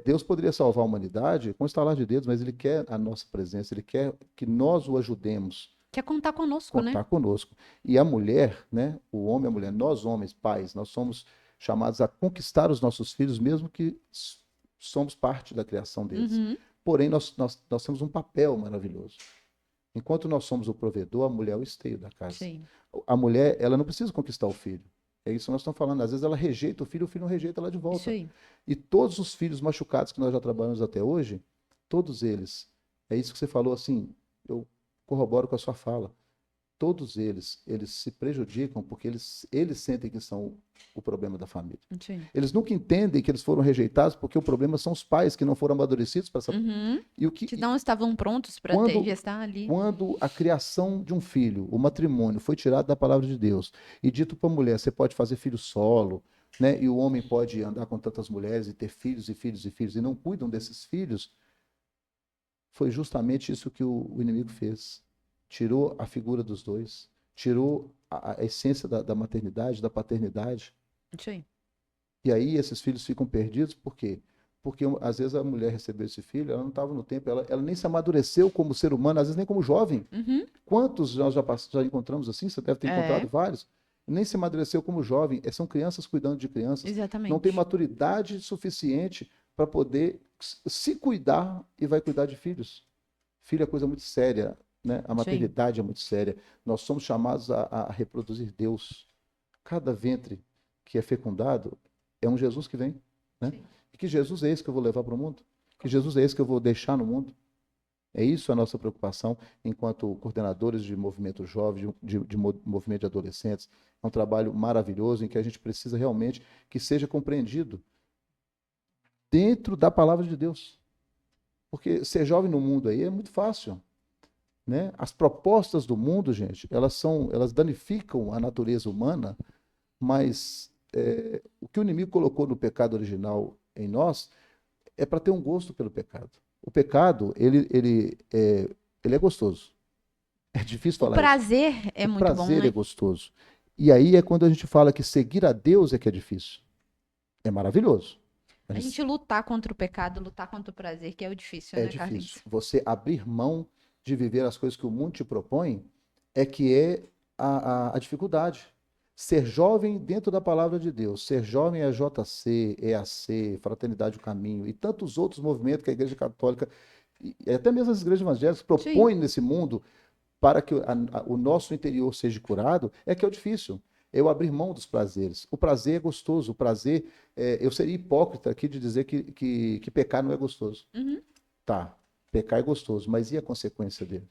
Deus poderia salvar a humanidade com o estalar de dedos, mas Ele quer a nossa presença, Ele quer que nós o ajudemos. Quer contar conosco, né? Contar conosco. E a mulher, né, o homem e a mulher, nós homens, pais, nós somos chamados a conquistar os nossos filhos, mesmo que somos parte da criação deles. Uhum. Porém, nós temos um papel maravilhoso. Enquanto nós somos o provedor, a mulher é o esteio da casa. Sim. A mulher, ela não precisa conquistar o filho. É isso que nós estamos falando. Às vezes ela rejeita o filho não rejeita ela de Isso volta. aí. E todos os filhos machucados que nós já trabalhamos até hoje, todos eles, é isso que você falou assim, eu corroboro com a sua fala. Todos eles se prejudicam porque eles sentem que são o problema da família. Sim. Eles nunca entendem que eles foram rejeitados porque o problema são os pais que não foram amadurecidos para essa. Uhum. E Que não estavam prontos para gestar ali. quando a criação de um filho, o matrimônio, foi tirado da palavra de Deus e dito para a mulher, você pode fazer filho solo, né? E o homem pode andar com tantas mulheres e ter filhos e filhos e filhos e não cuidam desses filhos, foi justamente isso que o inimigo fez. Tirou a figura dos dois, tirou a essência da maternidade, da paternidade. Isso aí. E aí esses filhos ficam perdidos, por quê? Porque às vezes a mulher recebeu esse filho, ela não estava no tempo, ela nem se amadureceu como ser humano, às vezes nem como jovem. Uhum. Quantos nós já encontramos assim? Você deve ter encontrado vários. Nem se amadureceu como jovem. São crianças cuidando de crianças. Exatamente. Não tem maturidade suficiente para poder se cuidar e vai cuidar de filhos. Filho é coisa muito séria, né? A maternidade é muito séria. Nós somos chamados a reproduzir Deus. Cada ventre que é fecundado é um Jesus que vem, né? E que Jesus é esse que eu vou levar para o mundo? Que Jesus é esse que eu vou deixar no mundo? É isso a nossa preocupação enquanto coordenadores de movimento jovem, de movimento de adolescentes. É um trabalho maravilhoso em que a gente precisa realmente que seja compreendido dentro da palavra de Deus. Porque ser jovem no mundo aí é muito fácil, né? As propostas do mundo, gente, elas danificam a natureza humana, mas o que o inimigo colocou no pecado original em nós é para ter um gosto pelo pecado. O pecado, ele é gostoso. É difícil falar isso. O prazer isso. é muito bom, né? O prazer é gostoso. E aí é quando a gente fala que seguir a Deus é que é difícil. É maravilhoso. A gente lutar contra o pecado, lutar contra o prazer, que é o difícil, né, Carlinhos? Difícil. Você abrir mão de viver as coisas que o mundo te propõe é que é a dificuldade. Ser jovem dentro da palavra de Deus. Ser jovem é JC, EAC, Fraternidade do Caminho e tantos outros movimentos que a Igreja Católica e até mesmo as igrejas evangélicas Sim. propõem nesse mundo para que o nosso interior seja curado, é que é o difícil. Eu abrir mão dos prazeres. O prazer é gostoso. O prazer, eu seria hipócrita aqui de dizer que pecar não é gostoso. Uhum. Tá, pecar é gostoso, mas e a consequência dele?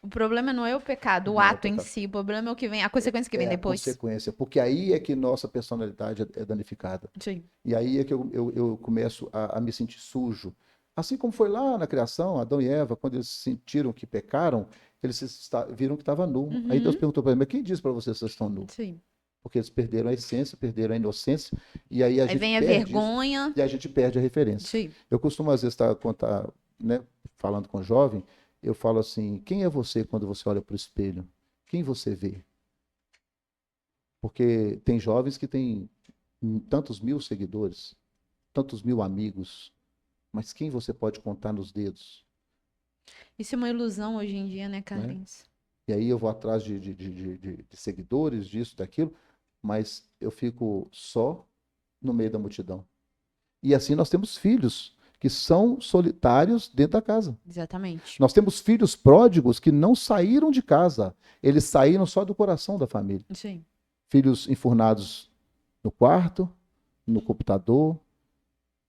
O problema não é o pecado, o Não é o ato em pecado. si. O problema é o que vem, a consequência que vem É a depois. consequência, porque aí é que nossa personalidade é danificada. Sim. E aí é que eu começo a me sentir sujo. Assim como foi lá na criação, Adão e Eva, quando eles sentiram que pecaram, eles viram que estava nu. Aí Deus Uhum. perguntou para eles, mas quem disse para vocês que vocês estão nu? Sim. Porque eles perderam a essência, perderam a inocência, e aí a Aí gente vem a perde isso, vergonha. e a gente perde a referência. Sim. Eu costumo, às vezes, né, falando com jovem, eu falo assim, quem é você quando você olha para o espelho? Quem você vê? Porque tem jovens que têm tantos mil seguidores, tantos mil amigos, mas quem você pode contar nos dedos, Isso é uma ilusão hoje em dia, né, né? Carlinhos? E aí eu vou atrás de seguidores, disso, daquilo, mas eu fico só no meio da multidão. E assim nós temos filhos que são solitários dentro da casa. Exatamente. Nós temos filhos pródigos que não saíram de casa, eles saíram só do coração da família. Sim. Filhos enfurnados no quarto, no computador,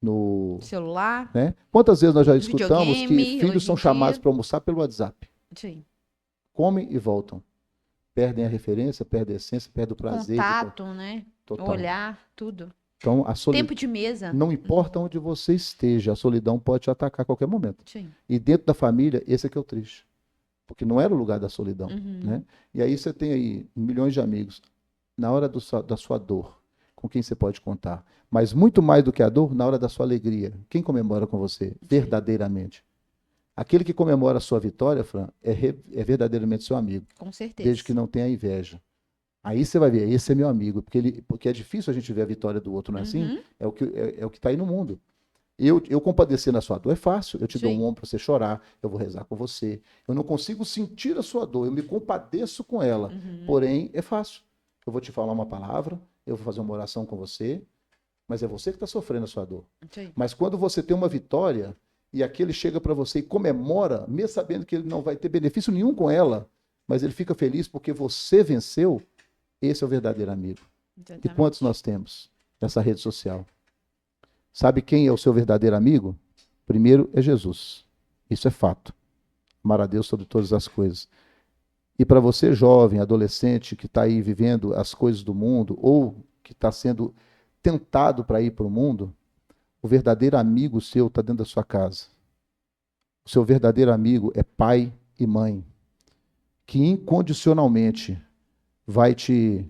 no, Celular, né? Quantas vezes nós já escutamos que videogame, filhos hoje são em chamados dia. para almoçar pelo WhatsApp? Sim. Comem e voltam. Perdem a referência, perdem a essência, perdem o prazer Contato, né? total. Olhar, tudo. Então, a solidão, Tempo de mesa. não importa onde você esteja, a solidão pode te atacar a qualquer momento. Sim. E dentro da família, esse é que é o triste. Porque não era o lugar da solidão, Uhum. né? E aí você tem aí milhões de amigos. Na hora da sua dor, com quem você pode contar. Mas muito mais do que a dor, na hora da sua alegria. Quem comemora com você verdadeiramente? Aquele que comemora a sua vitória, Fran, é verdadeiramente seu amigo. Com certeza. Desde que não tenha inveja. Aí você vai ver, esse é meu amigo. Porque é difícil a gente ver a vitória do outro, não é assim? Uhum. É o que está aí no mundo. Eu compadecer na sua dor é fácil. Eu te dou um Sim. ombro para você chorar, eu vou rezar com você. Eu não consigo sentir a sua dor, eu me compadeço com ela. Uhum. Porém, é fácil. Eu vou te falar uma palavra, eu vou fazer uma oração com você, mas é você que está sofrendo a sua dor. Sim. Mas quando você tem uma vitória e aquele chega para você e comemora, mesmo sabendo que ele não vai ter benefício nenhum com ela, mas ele fica feliz porque você venceu, esse é o verdadeiro amigo. E Exatamente. quantos nós temos nessa rede social? Sabe quem é o seu verdadeiro amigo? Primeiro é Jesus. Isso é fato. Amar a Deus sobre todas as coisas. E para você, jovem, adolescente, que está aí vivendo as coisas do mundo, ou que está sendo tentado para ir para o mundo, o verdadeiro amigo seu está dentro da sua casa. O seu verdadeiro amigo é pai e mãe, que incondicionalmente vai te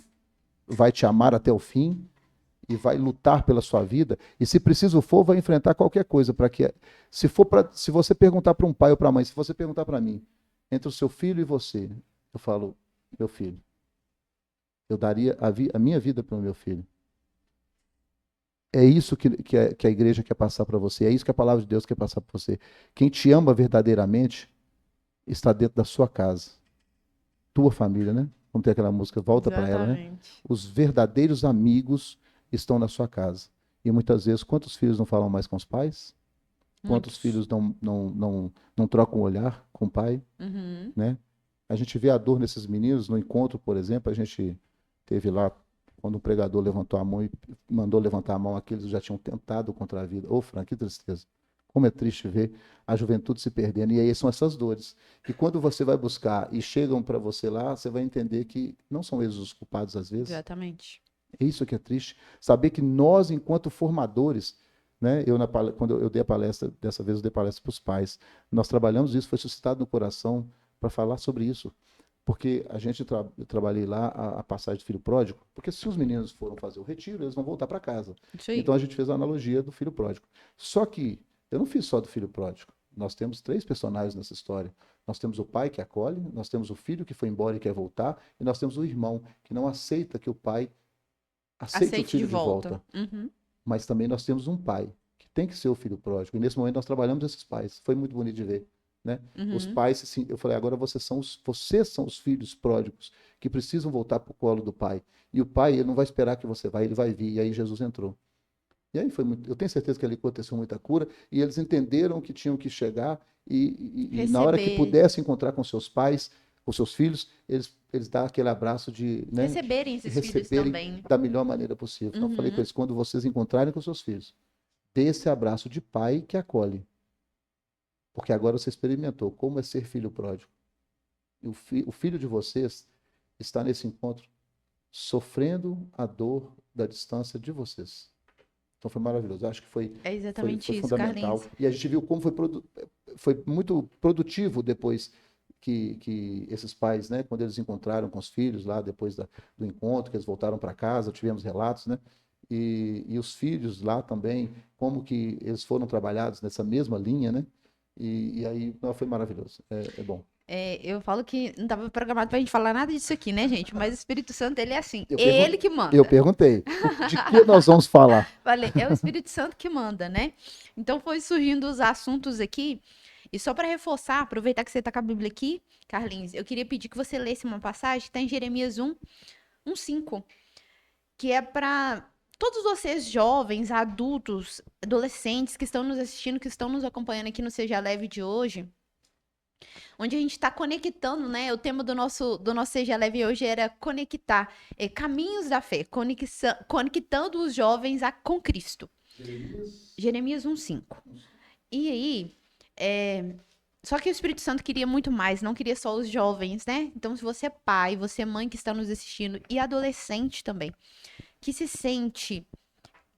amar até o fim e vai lutar pela sua vida, e se preciso for, vai enfrentar qualquer coisa para que se você perguntar para um pai ou para a mãe, se você perguntar para mim, entre o seu filho e você, eu falo, meu filho, eu daria a minha vida pelo meu filho. É isso que a igreja quer passar para você, é isso que a palavra de Deus quer passar para você. Quem te ama verdadeiramente está dentro da sua casa, tua família, né? Vamos ter aquela música, volta para ela, né? Exatamente. Os verdadeiros amigos estão na sua casa. E muitas vezes, quantos filhos não falam mais com os pais? Quantos Muitos. filhos não trocam o olhar com o pai? Uhum. Né? A gente vê a dor nesses meninos. No encontro, por exemplo, a gente teve lá, quando o pregador levantou a mão e mandou levantar a mão, aqueles que já tinham tentado contra a vida. Ô, Frank, que tristeza. Como é triste ver a juventude se perdendo. E aí são essas dores. E quando você vai buscar e chegam para você lá, você vai entender que não são eles os culpados às vezes. Exatamente. É isso que é triste. Saber que nós, enquanto formadores, né, quando eu dei a palestra, dessa vez eu dei palestra para os pais, nós trabalhamos isso, foi suscitado no coração para falar sobre isso. Porque eu trabalhei lá a passagem do filho pródigo, porque se os meninos foram fazer o retiro, eles vão voltar para casa. Sim. Então a gente fez a analogia do filho pródigo. Só que eu não fiz só do filho pródigo. Nós temos 3 personagens nessa história. Nós temos o pai que acolhe, nós temos o filho que foi embora e quer voltar, e nós temos o irmão que não aceita que o pai aceite o filho de volta. Uhum. Mas também nós temos um pai que tem que ser o filho pródigo. E nesse momento nós trabalhamos esses pais. Foi muito bonito de ver. né? Os Uhum. pais, assim, eu falei, agora vocês são os filhos pródigos que precisam voltar para o colo do pai. E o pai, ele não vai esperar que você vá, ele vai vir. E aí Jesus entrou. E aí foi muito, eu tenho certeza que ali aconteceu muita cura e eles entenderam que tinham que chegar e na hora que Receber, pudesse encontrar com seus pais, com seus filhos, eles dão aquele abraço de, né, receberem e esses filhos receberem também. da melhor maneira possível. Então, eu falei com Uhum. eles, quando vocês encontrarem com seus filhos, dê esse abraço de pai que acolhe, porque agora você experimentou como é ser filho pródigo. E o filho de vocês está nesse encontro sofrendo a dor da distância de vocês. Então foi maravilhoso. Acho que É foi exatamente isso, fundamental. Carlinhos. E a gente viu como foi muito produtivo depois que esses pais, né, quando eles encontraram com os filhos lá, depois do encontro, que eles voltaram para casa, tivemos relatos, né? E os filhos lá também, como que eles foram trabalhados nessa mesma linha, né? E aí não, foi maravilhoso. É bom. É, eu falo que não estava programado pra gente falar nada disso aqui, né, gente? Mas o Espírito Santo, ele é assim, Eu, pergun ele que eu manda. perguntei, de que nós vamos falar? Falei, é o Espírito Santo que manda, né? Então foi surgindo os assuntos aqui. E só para reforçar, aproveitar que você tá com a Bíblia aqui, Carlinhos, eu queria pedir que você lesse uma passagem que tá em Jeremias 1:5, que é para todos vocês jovens, adultos, adolescentes que estão nos assistindo, que estão nos acompanhando aqui no Seja Leve de hoje, onde a gente está conectando, né? O tema do nosso Seja Leve hoje era conectar caminhos da fé, conectando os jovens com Cristo. Jeremias 1:5. E aí, só que o Espírito Santo queria muito mais, não queria só os jovens, né? Então, se você é pai, você é mãe que está nos assistindo, e adolescente também, que se sente,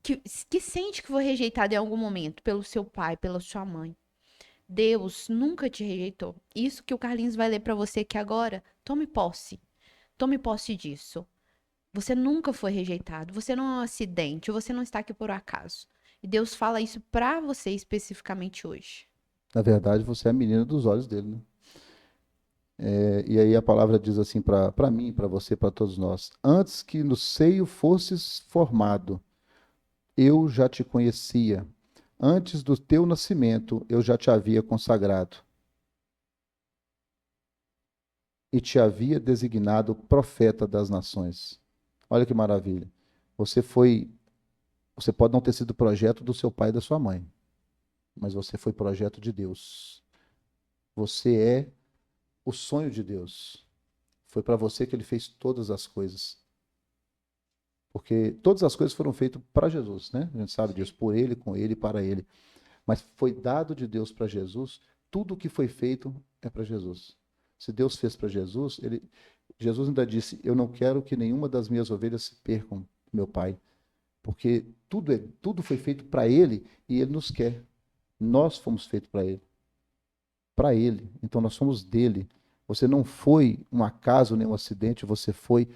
que sente que foi rejeitado em algum momento pelo seu pai, pela sua mãe. Deus nunca te rejeitou. Isso que o Carlinhos vai ler para você aqui agora, tome posse. Tome posse disso. Você nunca foi rejeitado. Você não é um acidente. Você não está aqui por acaso. E Deus fala isso para você especificamente hoje. Na verdade, você é a menina dos olhos dele, né? E aí a palavra diz assim para mim, para você, para todos nós: antes que no seio fosses formado, eu já te conhecia. Antes do teu nascimento, eu já te havia consagrado e te havia designado profeta das nações. Olha que maravilha. Você foi, você pode não ter sido projeto do seu pai e da sua mãe, mas você foi projeto de Deus. Você é o sonho de Deus. Foi para você que ele fez todas as coisas. Porque todas as coisas foram feitas para Jesus, né? A gente sabe disso, por ele, com ele e para ele. Mas foi dado de Deus para Jesus, tudo o que foi feito é para Jesus. Se Deus fez para Jesus, Jesus ainda disse: eu não quero que nenhuma das minhas ovelhas se percam, meu Pai, porque tudo foi feito para ele e ele nos quer. Nós fomos feitos para ele. Então nós somos dele. Você não foi um acaso nem um acidente, você foi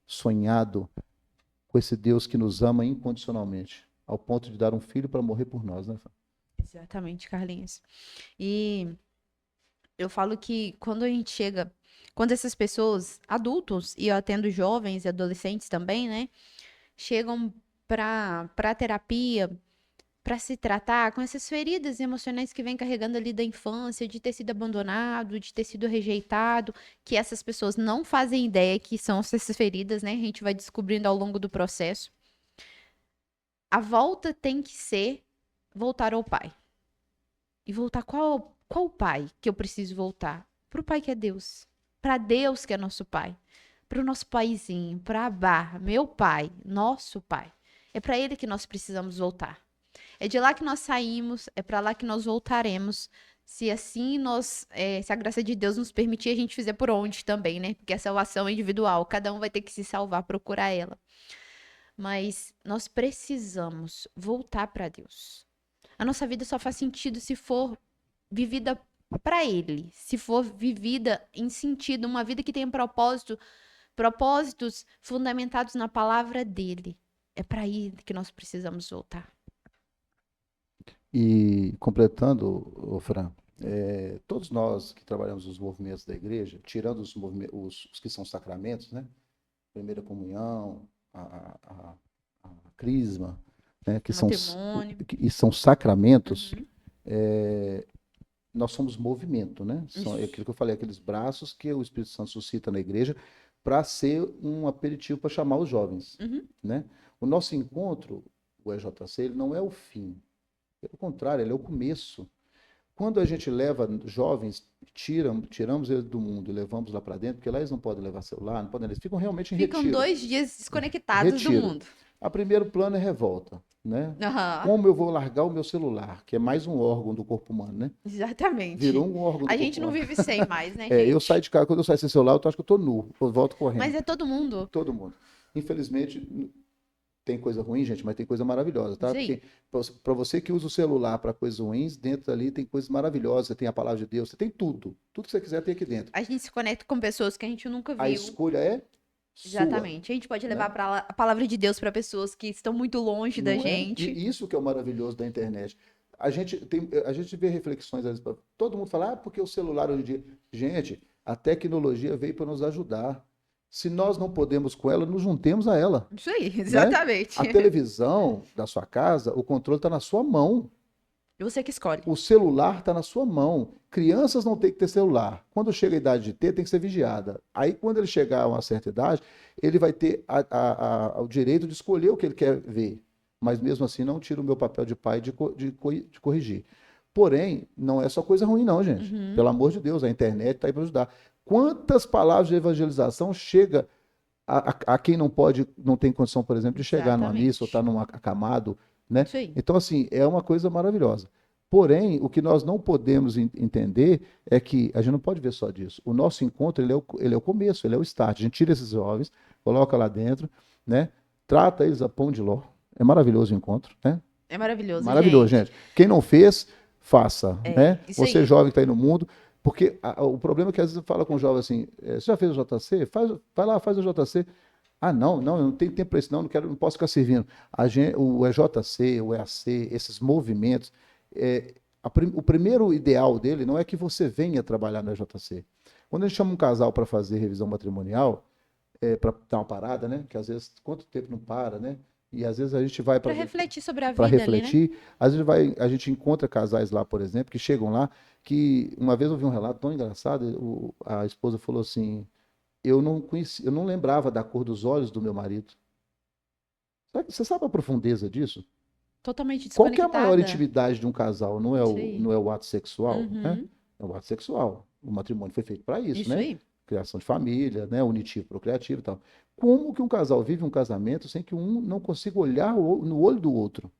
sonhado com esse Deus que nos ama incondicionalmente, ao ponto de dar um filho para morrer por nós, né? Exatamente, Carlinhos. E eu falo que quando a gente chega, quando essas pessoas, adultos, e eu atendo jovens e adolescentes também, né, chegam para terapia, para se tratar com essas feridas emocionais que vem carregando ali da infância, de ter sido abandonado, de ter sido rejeitado, que essas pessoas não fazem ideia que são essas feridas, né? A gente vai descobrindo ao longo do processo. A volta tem que ser voltar ao pai. E voltar qual pai que eu preciso voltar? Pro pai que é Deus. Para Deus que é nosso pai. Para o nosso paizinho, para Abba, meu pai, nosso pai. É para ele que nós precisamos voltar. É de lá que nós saímos, é para lá que nós voltaremos. Se assim se a graça de Deus nos permitir, a gente fizer por onde também, né? Porque a salvação é individual, cada um vai ter que se salvar, procurar ela. Mas nós precisamos voltar para Deus. A nossa vida só faz sentido se for vivida para Ele, se for vivida em sentido, uma vida que tenha propósitos fundamentados na palavra dele. É para Ele que nós precisamos voltar. E completando, Fran, todos nós que trabalhamos nos movimentos da igreja, tirando os que são sacramentos, né? Primeira comunhão, a crisma, né? Matrimônio. Que são sacramentos, Uhum. nós somos movimento, né? São aquilo que eu falei, aqueles braços que o Espírito Santo suscita na igreja para ser um aperitivo para chamar os jovens, Uhum. né? O nosso encontro, o EJC, ele não é o fim. Pelo contrário, ele é o começo. Quando a gente leva jovens, tiramos eles do mundo e levamos lá para dentro, porque lá eles não podem levar celular, não podem, eles ficam realmente em Ficam retiro. 2 dias desconectados do Retiro. mundo. A primeiro plano é revolta, né? Aham. Como eu vou largar o meu celular, que é mais um órgão do corpo humano, né? Exatamente. Virou um órgão do A corpo gente não humano. vive sem mais, né, É, eu gente? saio de casa, quando eu saio sem celular, eu acho que eu tô nu, eu volto correndo. Mas é todo mundo. Todo mundo. Infelizmente, tem coisa ruim, gente, mas tem coisa maravilhosa, tá? Isso aí. Porque para você que usa o celular para coisas ruins, dentro ali tem coisas maravilhosas. Você tem a palavra de Deus, você tem tudo. Tudo que você quiser tem aqui dentro. A gente se conecta com pessoas que a gente nunca A viu. escolha é sua, Exatamente. A gente pode levar né? a palavra de Deus para pessoas que estão muito longe da Não é? gente. E isso que é o maravilhoso da internet. A gente vê reflexões, às vezes, todo mundo fala, porque o celular hoje em dia. Gente, a tecnologia veio para nos ajudar. Se nós não podemos com ela, nos juntemos a ela. Isso aí, Né? exatamente. A televisão da sua casa, o controle está na sua mão. Você que escolhe. O celular está na sua mão. Crianças não têm que ter celular. Quando chega a idade de ter, tem que ser vigiada. Aí, quando ele chegar a uma certa idade, ele vai ter o direito de escolher o que ele quer ver. Mas mesmo assim, não tira o meu papel de pai de corrigir. Porém, não é só coisa ruim, não, gente. Uhum. Pelo amor de Deus, a internet está aí para ajudar. Quantas palavras de evangelização chega a quem não pode, não tem condição, por exemplo, de chegar numa Exatamente. missa ou estar num acamado, né? Isso aí. Então, assim, é uma coisa maravilhosa. Porém, o que nós não podemos entender é que a gente não pode ver só disso. O nosso encontro, ele é o começo, ele é o start. A gente tira esses jovens, coloca lá dentro, né? Trata eles a pão de ló. É maravilhoso o encontro, né? É maravilhoso, Maravilhoso, gente. Quem não fez, faça, né? isso Você aí. jovem que está aí no mundo, porque o problema é que às vezes fala com o jovem assim, você já fez o JC? Vai lá, faz o JC. Ah, não, eu não tenho tempo para isso, não posso ficar servindo. O EJC, o EAC, esses movimentos, o primeiro ideal dele não é que você venha trabalhar no EJC. Quando a gente chama um casal para fazer revisão matrimonial, para dar uma parada, né? Que às vezes, quanto tempo não para, né? E às vezes a gente vai Para refletir sobre a para vida ali, né? refletir. Às vezes a gente encontra casais lá, por exemplo, que chegam lá, que uma vez eu vi um relato tão engraçado, a esposa falou assim, eu não lembrava da cor dos olhos do meu marido. Você sabe a profundeza disso? Totalmente Qual que é a maior desconectada. intimidade de um casal? Não é Isso aí. não é o ato sexual, né? Uhum. É o ato sexual. O matrimônio foi feito para isso, Isso né? aí. Criação de família, né? Unitivo, procriativo e tal. Como que um casal vive um casamento sem que um não consiga olhar no olho do outro?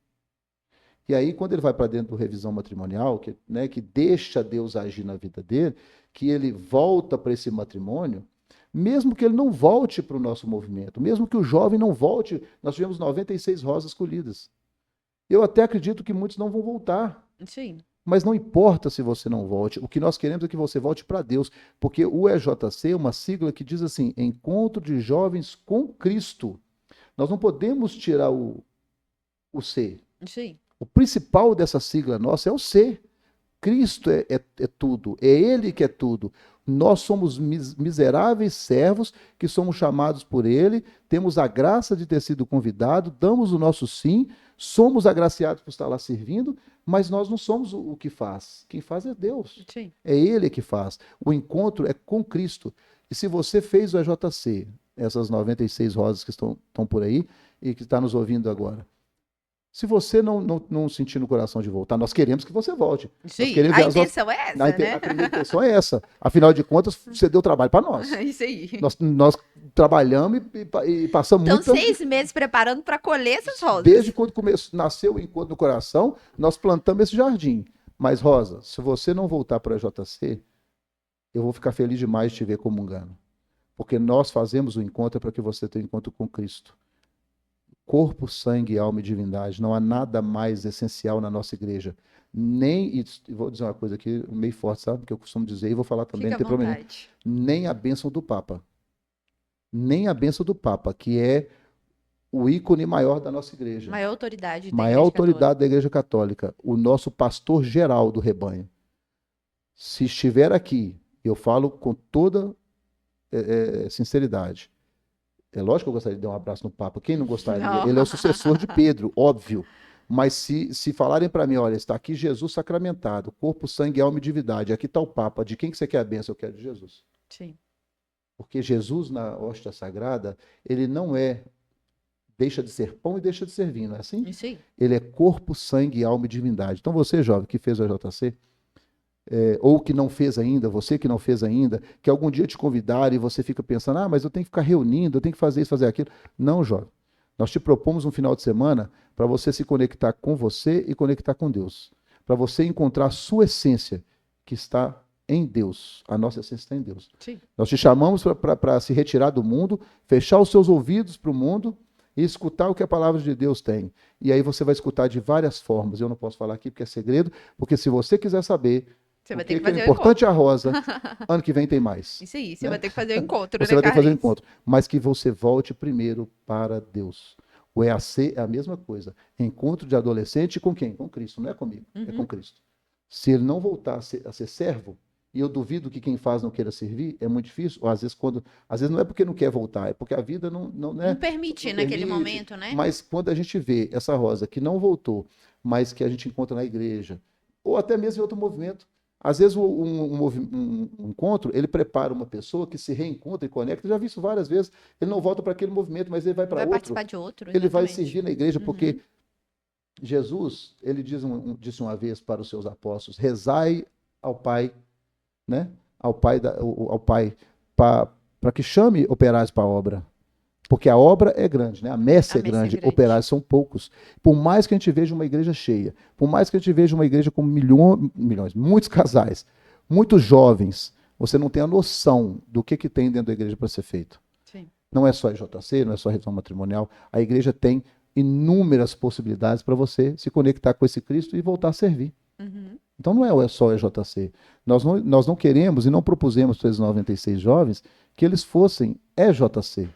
E aí, quando ele vai para dentro do revisão matrimonial, que deixa Deus agir na vida dele, que ele volta para esse matrimônio, mesmo que ele não volte para o nosso movimento, mesmo que o jovem não volte, nós tivemos 96 rosas colhidas. Eu até acredito que muitos não vão voltar. Isso aí. Mas não importa se você não volte, o que nós queremos é que você volte para Deus, porque o EJC é uma sigla que diz assim, Encontro de Jovens com Cristo. Nós não podemos tirar o C. Isso aí. O principal dessa sigla nossa é o C. Cristo é tudo, é Ele que é tudo. Nós somos miseráveis servos que somos chamados por Ele, temos a graça de ter sido convidado, damos o nosso sim, somos agraciados por estar lá servindo, mas nós não somos o que faz. Quem faz é Deus. Sim. É Ele que faz. O encontro é com Cristo. E se você fez o EJC, essas 96 rosas que estão por aí e que está nos ouvindo agora, se você não sentir no coração de voltar, nós queremos que você volte. Isso Nós aí. queremos A ver intenção é essa, né? A primeira intenção é essa. Afinal de contas, você deu trabalho para nós. Isso aí. Nós trabalhamos e passamos Então, muito. 6 meses preparando para colher essas rosas. Desde quando nasceu o encontro no coração, nós plantamos esse jardim. Mas, Rosa, se você não voltar para a JC, eu vou ficar feliz demais de te ver comungando. Porque nós fazemos o encontro para que você tenha um encontro com Cristo. Corpo, sangue, alma e divindade. Não há nada mais essencial na nossa igreja. Nem, e vou dizer uma coisa aqui meio forte, sabe? Que eu costumo dizer e vou falar também, Fica não tem à problema nenhum. vontade. Nem a bênção do Papa. Nem a bênção do Papa, que é o ícone maior da nossa igreja. Maior autoridade da Maior Igreja autoridade da Igreja Católica. O nosso pastor geral do rebanho. Se estiver aqui, eu falo com toda sinceridade. É lógico que eu gostaria de dar um abraço no Papa. Quem não gostaria? Não. Ele é o sucessor de Pedro, óbvio. Mas se falarem para mim, olha, está aqui Jesus sacramentado, corpo, sangue, alma e divindade, aqui está o Papa, de quem que você quer a bênção? Eu quero de Jesus. Sim. Porque Jesus, na hóstia sagrada, ele não deixa de ser pão e deixa de ser vinho, não é assim? Isso aí. Ele é corpo, sangue, alma e divindade. Então você, jovem, que fez o JC, ou que não fez ainda, você que não fez ainda, que algum dia te convidaram e você fica pensando, mas eu tenho que ficar reunindo, eu tenho que fazer isso, fazer aquilo. Não, jovem. Nós te propomos um final de semana para você se conectar com você e conectar com Deus. Para você encontrar a sua essência, que está em Deus. A nossa essência está em Deus. Sim. Nós te chamamos para se retirar do mundo, fechar os seus ouvidos para o mundo e escutar o que a palavra de Deus tem. E aí você vai escutar de várias formas. Eu não posso falar aqui porque é segredo, porque se você quiser saber Você o vai que ter que fazer é o importante encontro. a rosa, ano que vem tem mais. Isso aí, você Né? vai ter que fazer o encontro, Você né, vai ter que fazer um Carlinhos? encontro. Mas que você volte primeiro para Deus. O EAC é a mesma coisa. Encontro de adolescente com quem? Com Cristo. Não é comigo, é com Cristo. Se ele não voltar a ser servo, e eu duvido que quem faz não queira servir, é muito difícil. Ou às vezes não é porque não quer voltar, é porque a vida não Não permite naquele momento, né? Mas quando a gente vê essa rosa que não voltou, mas que a gente encontra na igreja, ou até mesmo em outro movimento, às vezes um encontro, ele prepara uma pessoa que se reencontra e conecta. Eu já vi isso várias vezes. Ele não volta para aquele movimento, mas ele vai para Vai outro. participar de outro, Ele vai exatamente. servir na igreja, porque Jesus, ele disse uma vez para os seus apóstolos: rezai ao Pai, né? Ao Pai para que chame operários para a obra. Porque a obra é grande, né? A messe é grande, operários são poucos. Por mais que a gente veja uma igreja cheia, por mais que a gente veja uma igreja com milhões, muitos casais, muitos jovens, você não tem a noção do que tem dentro da igreja para ser feito. Sim. Não é só IJC, não é só revisão matrimonial. A igreja tem inúmeras possibilidades para você se conectar com esse Cristo e voltar a servir. Então não é só EJC. Nós não queremos e não propusemos para esses 96 jovens que eles fossem EJC.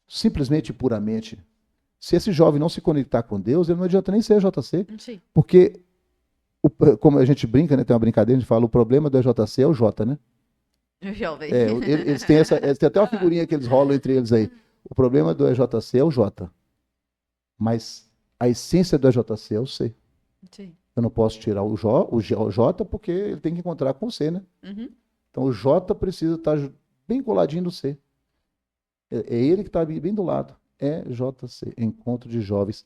Simplesmente e puramente. Se esse jovem não se conectar com Deus, ele não adianta nem ser EJC. Sim. Porque, como a gente brinca, né, tem uma brincadeira, a gente fala, o problema do EJC é o J, né? O jovem. Eles têm até uma figurinha que eles rolam entre eles aí. O problema do EJC é o J. Mas a essência do EJC é o C. Sim. Eu não posso tirar o J porque ele tem que encontrar com o C, né? Então o J precisa estar bem coladinho no C. É ele que está bem do lado. É JC, Encontro de Jovens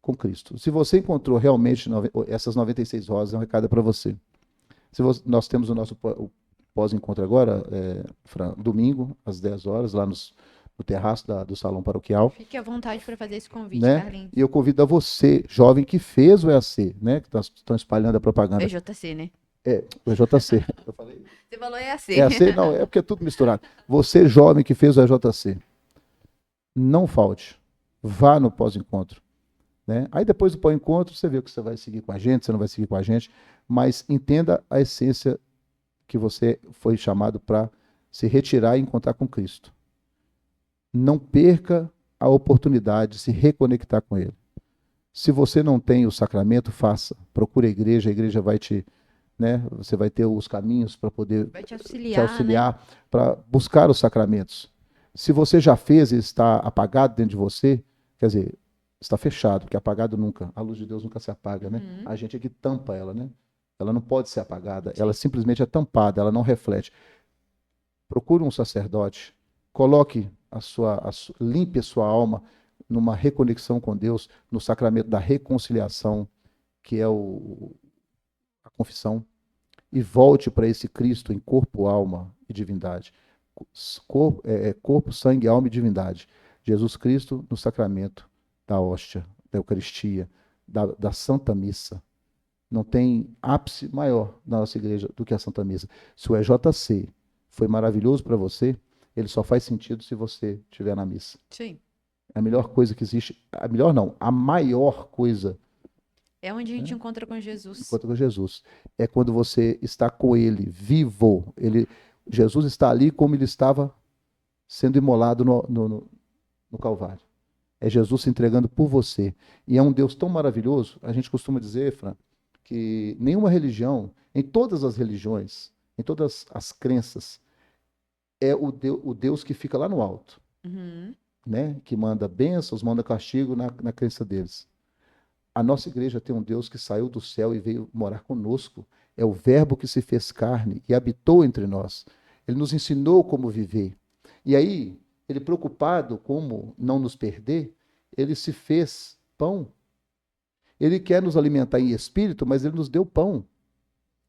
com Cristo. Se você encontrou realmente essas 96 rosas, é um recado para você. Nós temos o nosso pós-encontro agora, Fran, domingo, às 10 horas, lá no terraço do Salão Paroquial. Fique à vontade para fazer esse convite, né? Carlinhos. E eu convido a você, jovem que fez o EAC, né? Que estão espalhando a propaganda. EJC, né? O EJC. Eu falei? Você falou EAC. EAC, não, é porque é tudo misturado. Você, jovem que fez o EJC, não falte. Vá no pós-encontro. Né? Aí depois do pós-encontro, você vê que você vai seguir com a gente, você não vai seguir com a gente, mas entenda a essência que você foi chamado para se retirar e encontrar com Cristo. Não perca a oportunidade de se reconectar com Ele. Se você não tem o sacramento, faça. Procure a igreja vai te... Né? Você vai ter os caminhos para poder vai te auxiliar né? Para buscar os sacramentos. Se você já fez e está apagado dentro de você, quer dizer, está fechado, porque apagado nunca, a luz de Deus nunca se apaga, né? A gente é que tampa ela, né? Ela não pode ser apagada, ela simplesmente é tampada, ela não reflete. Procure um sacerdote, coloque limpe a sua alma numa reconexão com Deus, no sacramento da reconciliação, que é a confissão, e volte para esse Cristo em corpo, alma e divindade. Corpo, sangue, alma e divindade. Jesus Cristo no sacramento da hóstia, da Eucaristia, da Santa Missa. Não tem ápice maior na nossa igreja do que a Santa Missa. Se o EJC foi maravilhoso para você, ele só faz sentido se você estiver na missa. Sim. É a melhor coisa que existe. A melhor não, a maior coisa. É onde a gente encontra com Jesus. Encontra com Jesus. É quando você está com Ele, vivo. Jesus está ali como Ele estava sendo imolado no Calvário. É Jesus se entregando por você. E é um Deus tão maravilhoso. A gente costuma dizer, Fran, que nenhuma religião, em todas as religiões, em todas as crenças, é o Deus que fica lá no alto. Né? Que manda bênçãos, manda castigo na crença deles. A nossa igreja tem um Deus que saiu do céu e veio morar conosco. É o Verbo que se fez carne e habitou entre nós. Ele nos ensinou como viver. E aí, ele preocupado como não nos perder, ele se fez pão. Ele quer nos alimentar em espírito, mas ele nos deu pão.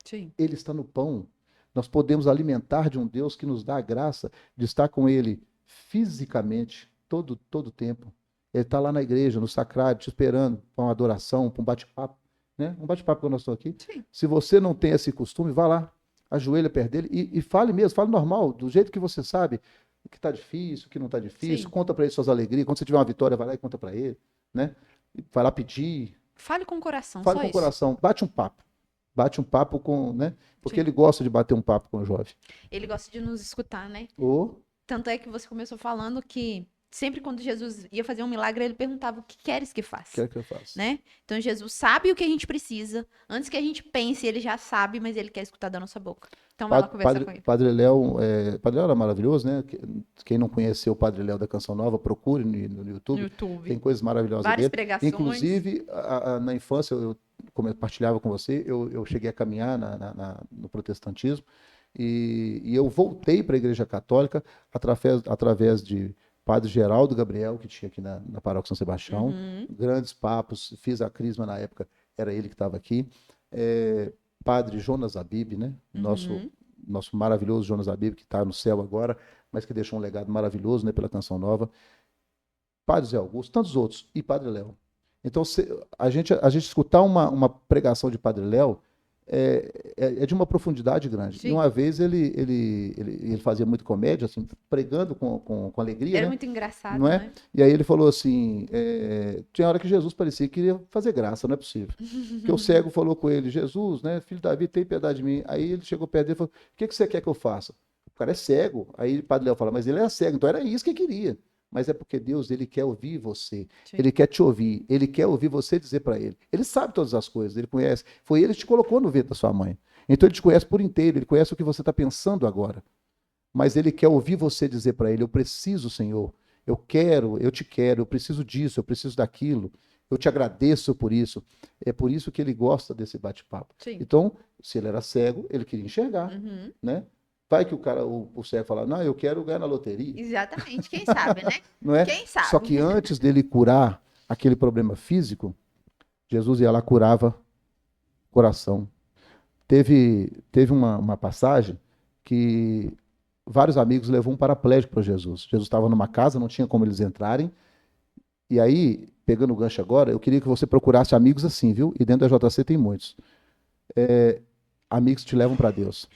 Sim. Ele está no pão. Nós podemos alimentar de um Deus que nos dá a graça de estar com ele fisicamente todo o tempo. Ele está lá na igreja, no sacrário, te esperando para uma adoração, para um bate-papo. Né? Um bate-papo quando nós estamos aqui. Sim. Se você não tem esse costume, vá lá, ajoelha perto dele e fale mesmo, fale normal, do jeito que você sabe, o que está difícil, o que não está difícil. Sim. Conta para ele suas alegrias. Quando você tiver uma vitória, vai lá e conta para ele. Né? Vai lá pedir. Fale com o coração, Fale só com o isso. coração. Bate um papo. Bate um papo com, né? Porque Sim. ele gosta de bater um papo com o jovem. Ele gosta de nos escutar, né? Ou Tanto é que você começou falando que sempre quando Jesus ia fazer um milagre, ele perguntava: o que queres que faça? quer que eu faça? Né? Então Jesus sabe o que a gente precisa. Antes que a gente pense, ele já sabe, mas ele quer escutar da nossa boca. Então vai lá conversar com ele. Padre Léo, Padre Léo era maravilhoso, né? Quem não conheceu o Padre Léo da Canção Nova, procure no YouTube. No YouTube. Tem coisas maravilhosas Várias dele. pregações. Inclusive, na infância, como eu partilhava com você, eu cheguei a caminhar no protestantismo e eu voltei para a Igreja Católica através de Padre Geraldo Gabriel, que tinha aqui na Paróquia São Sebastião. Grandes papos, fiz a crisma na época, era ele que estava aqui. Padre Jonas Abib, né? Nosso maravilhoso Jonas Abib, que está no céu agora, mas que deixou um legado maravilhoso, né, pela Canção Nova. Padre Zé Augusto, tantos outros, e Padre Léo. Então, a gente escutar uma pregação de Padre Léo é de uma profundidade grande. Sim. E uma vez ele fazia muito comédia, assim, pregando com alegria. Era né? muito engraçado, Não é? né? E aí ele falou assim, tinha hora que Jesus parecia que queria fazer graça, não é possível. Porque o cego falou com ele, Jesus, né, filho de Davi, tem piedade de mim. Aí ele chegou perto dele e falou, o que você quer que eu faça? O cara é cego. Aí o Padre Léo fala, mas ele era cego, então era isso que ele queria. Mas é porque Deus, ele quer ouvir você. Sim. Ele quer te ouvir. Ele quer ouvir você dizer para ele. Ele sabe todas as coisas, ele conhece. Foi ele que te colocou no ventre da sua mãe. Então ele te conhece por inteiro, ele conhece o que você está pensando agora. Mas ele quer ouvir você dizer para ele, eu preciso, Senhor. Eu te quero, eu preciso disso, eu preciso daquilo. Eu te agradeço por isso. É por isso que ele gosta desse bate-papo. Sim. Então, se ele era cego, ele queria enxergar, né? Vai que o cego fala, não, eu quero ganhar na loteria. Exatamente. Quem sabe, né? Não é? Quem sabe? Só que antes dele curar aquele problema físico, Jesus ia lá, curava o coração. Teve uma passagem que vários amigos levou um paraplégico para Jesus. Jesus estava numa casa, não tinha como eles entrarem. E aí, pegando o gancho agora, eu queria que você procurasse amigos assim, viu? E dentro da JC tem muitos. Amigos que te levam para Deus.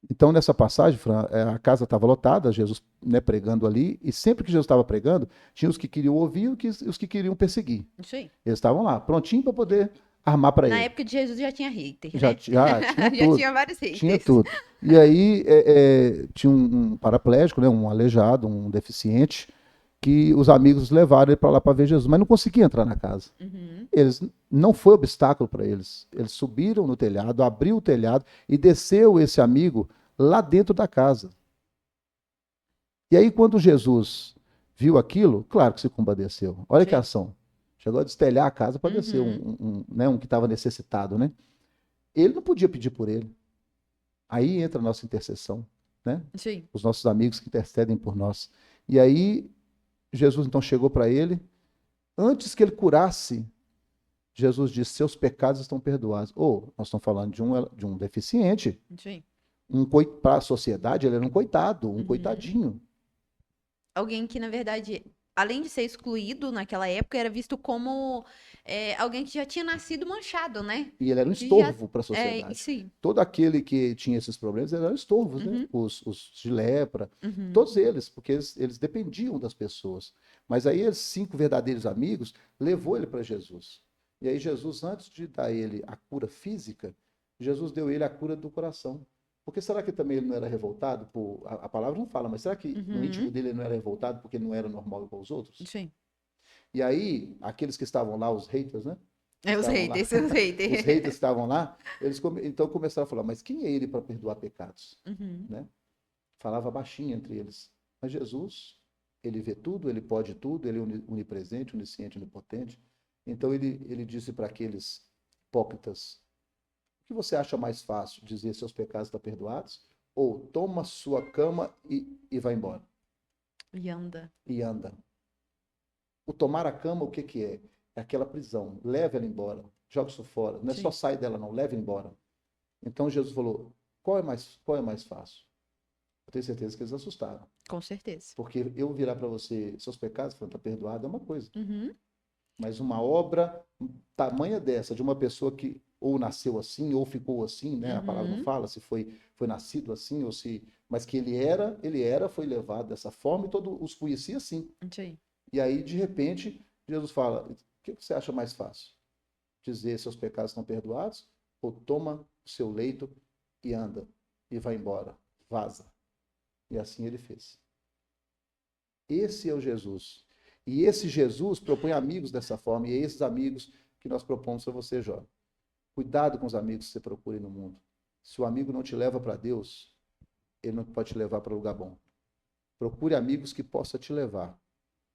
Então, nessa passagem, Fran, a casa estava lotada, Jesus, né, pregando ali, e sempre que Jesus estava pregando, tinha os que queriam ouvir e os que queriam perseguir. Sim. Eles estavam lá, prontinho para poder armar para ele. Na época de Jesus já tinha hater, Já né? tinha Já tudo. tinha vários haters. Tinha tudo. E aí tinha um paraplégico, né, um aleijado, um deficiente, que os amigos levaram ele para lá para ver Jesus, mas não conseguia entrar na casa. Não foi obstáculo para eles. Eles subiram no telhado, abriu o telhado e desceu esse amigo lá dentro da casa. E aí, quando Jesus viu aquilo, claro que se compadeceu. Olha que ação. Chegou a destelhar a casa para descer um que estava necessitado, né? Ele não podia pedir por ele. Aí entra a nossa intercessão, né? Sim. Os nossos amigos que intercedem por nós. E aí, Jesus então chegou para ele. Antes que ele curasse, Jesus disse, seus pecados estão perdoados. Nós estamos falando de um deficiente. Sim. Para a sociedade, ele era um coitado, um coitadinho. Alguém que, na verdade, além de ser excluído naquela época, era visto como alguém que já tinha nascido manchado, né? E ele era um estorvo para a sociedade. Sim. Todo aquele que tinha esses problemas, eles eram estorvos, né? Os de lepra, todos eles, porque eles dependiam das pessoas. Mas aí, esses 5 verdadeiros amigos levou ele para Jesus. E aí, Jesus, antes de dar ele a cura física, Jesus deu ele a cura do coração. Porque será que também ele não era revoltado por... A palavra não fala, mas será que no íntimo dele ele não era revoltado porque ele não era normal igual os outros? Sim. E aí, aqueles que estavam lá, os haters, né? Os haters. Os haters que estavam lá, eles então começaram a falar, mas quem é ele para perdoar pecados? Né? Falava baixinho entre eles. Mas Jesus, ele vê tudo, ele pode tudo, ele é onipresente, onisciente, onipotente. Então ele disse para aqueles hipócritas: o que você acha mais fácil? Dizer seus pecados estão perdoados? Ou toma sua cama e vai embora? E anda. E anda. O tomar a cama, o que que é? É aquela prisão. Leva ela embora. Joga isso fora. Não é só Sim, sai dela, não. Leva embora. Então Jesus falou: qual é mais fácil? Eu tenho certeza que eles assustaram. com certeza. Porque eu virar para você, seus pecados foram perdoados, é uma coisa. Uhum. Mas uma obra tamanha dessa, de uma pessoa que ou nasceu assim, ou ficou assim, né? A palavra não Uhum. fala se foi nascido assim, ou se. Mas que foi levado dessa forma e todos os conhecia assim. Isso aí. E aí, de repente, Jesus fala: o que você acha mais fácil? Dizer seus pecados estão perdoados? Ou toma o seu leito e anda, e vai embora, vaza. E assim ele fez. Esse é o Jesus. E esse Jesus propõe amigos dessa forma, e é esses amigos que nós propomos para você, jovem. Cuidado com os amigos que você procura no mundo. Se o amigo não te leva para Deus, ele não pode te levar para lugar bom. Procure amigos que possam te levar,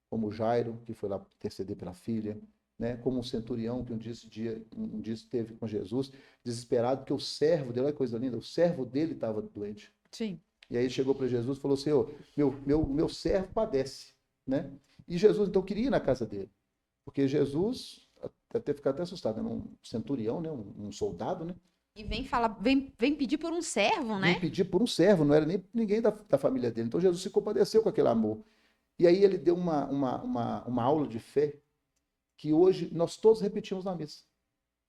como Jairo, que foi lá interceder pela filha, né? Como um centurião que um dia esteve com Jesus, desesperado, porque o servo dele, olha que coisa linda, o servo dele estava doente. Sim. E aí ele chegou para Jesus e falou: Senhor, meu servo padece, né? E Jesus então queria ir na casa dele, porque Jesus deve ter ficado até assustado, né? Um centurião, né? Um soldado, né? E vem falar, vem pedir por um servo, Vem né? pedir por um servo, não era nem ninguém da família dele. Então Jesus se compadeceu com aquele amor. E aí ele deu uma aula de fé que hoje nós todos repetimos na missa.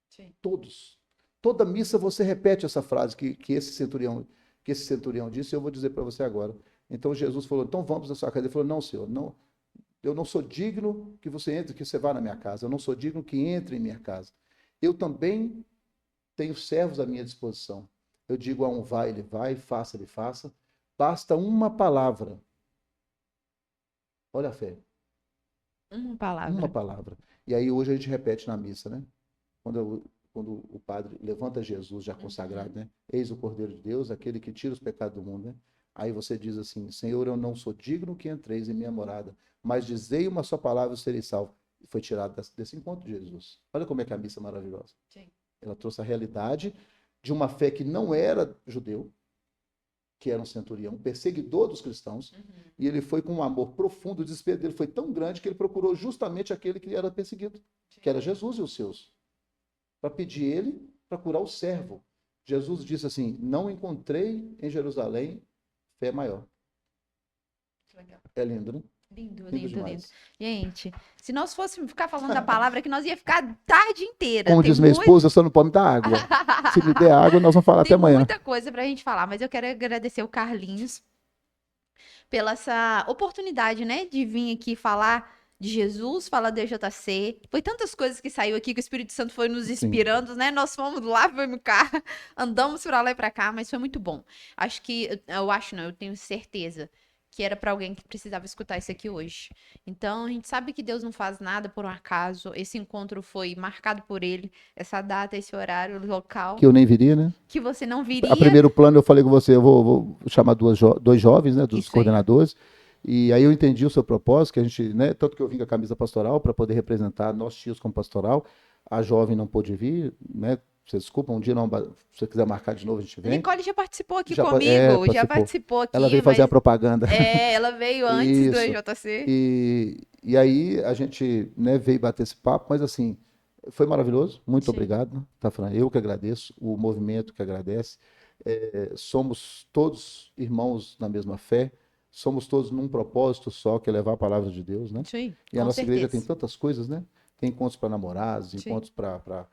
Sim. Todos. Toda missa você repete essa frase que esse centurião disse, e eu vou dizer para você agora. Então Jesus falou: então vamos na sua casa. Ele falou: não, Senhor, não, eu não sou digno que você entre, que você vá na minha casa. Eu não sou digno que entre em minha casa. Eu também tenho servos à minha disposição. Eu digo a um vai, ele vai, faça, ele faça. Basta uma palavra. Olha a fé. Uma Uma palavra. palavra. E aí hoje a gente repete na missa, né? Quando o padre levanta Jesus já consagrado, Uhum. né? Eis o Cordeiro de Deus, aquele que tira os pecados do mundo, né? Aí você diz assim: Senhor, eu não sou digno que entreis em minha morada, mas dizei uma só palavra e serei salvo. E foi tirado desse encontro de Jesus. Olha como é que a missa é maravilhosa. Sim. Ela trouxe a realidade de uma fé que não era judeu, que era um centurião, um perseguidor dos cristãos, Uhum. e ele foi com um amor profundo, o desespero dele foi tão grande que ele procurou justamente aquele que era perseguido, que era Jesus e os seus, para pedir ele para curar o servo. Jesus disse assim: não encontrei em Jerusalém fé maior. Legal. É lindo, né? Lindo, Lindo lindo, lindo. demais. Gente, se nós fôssemos ficar falando da palavra que nós ia ficar a tarde inteira. Como Tem diz minha muito... esposa, só não pode me dar água. Se me der água, nós vamos falar até Tem amanhã. muita coisa pra gente falar, mas eu quero agradecer o Carlinhos pela essa oportunidade, né, de vir aqui falar de Jesus, falar de EJC. Foi tantas coisas que saiu aqui que o Espírito Santo foi nos Sim. inspirando, né? Nós fomos lá, fomos cá, andamos pra lá e pra cá, mas foi muito bom. Acho que, eu acho não, eu tenho certeza que era pra alguém que precisava escutar isso aqui hoje. Então, a gente sabe que Deus não faz nada por um acaso. Esse encontro foi marcado por ele, essa data, esse horário, o local, Que eu nem viria, né? que você não A viria. primeiro plano eu falei com você, eu vou chamar dois jovens, né, dos Isso aí. coordenadores, e aí eu entendi o seu propósito, que a gente, né, tanto que eu vim com a camisa pastoral para poder representar nós tios como pastoral, a jovem não pôde vir, né, você desculpa, um dia não, se você quiser marcar de novo a gente vem. Nicole já participou aqui Já comigo, já participou. participou Ela aqui, veio fazer a mas propaganda. ela veio antes do Isso. EJC. E aí a gente, né, veio bater esse papo, mas assim, foi maravilhoso. Muito Sim. obrigado, tá, Fran? Eu que agradeço, o movimento que agradece. Somos todos irmãos na mesma fé, somos todos num propósito só, que é levar a palavra de Deus, né? Sim, E a com nossa igreja tem certeza. tantas coisas, né? Tem encontros para namorados, Sim. encontros para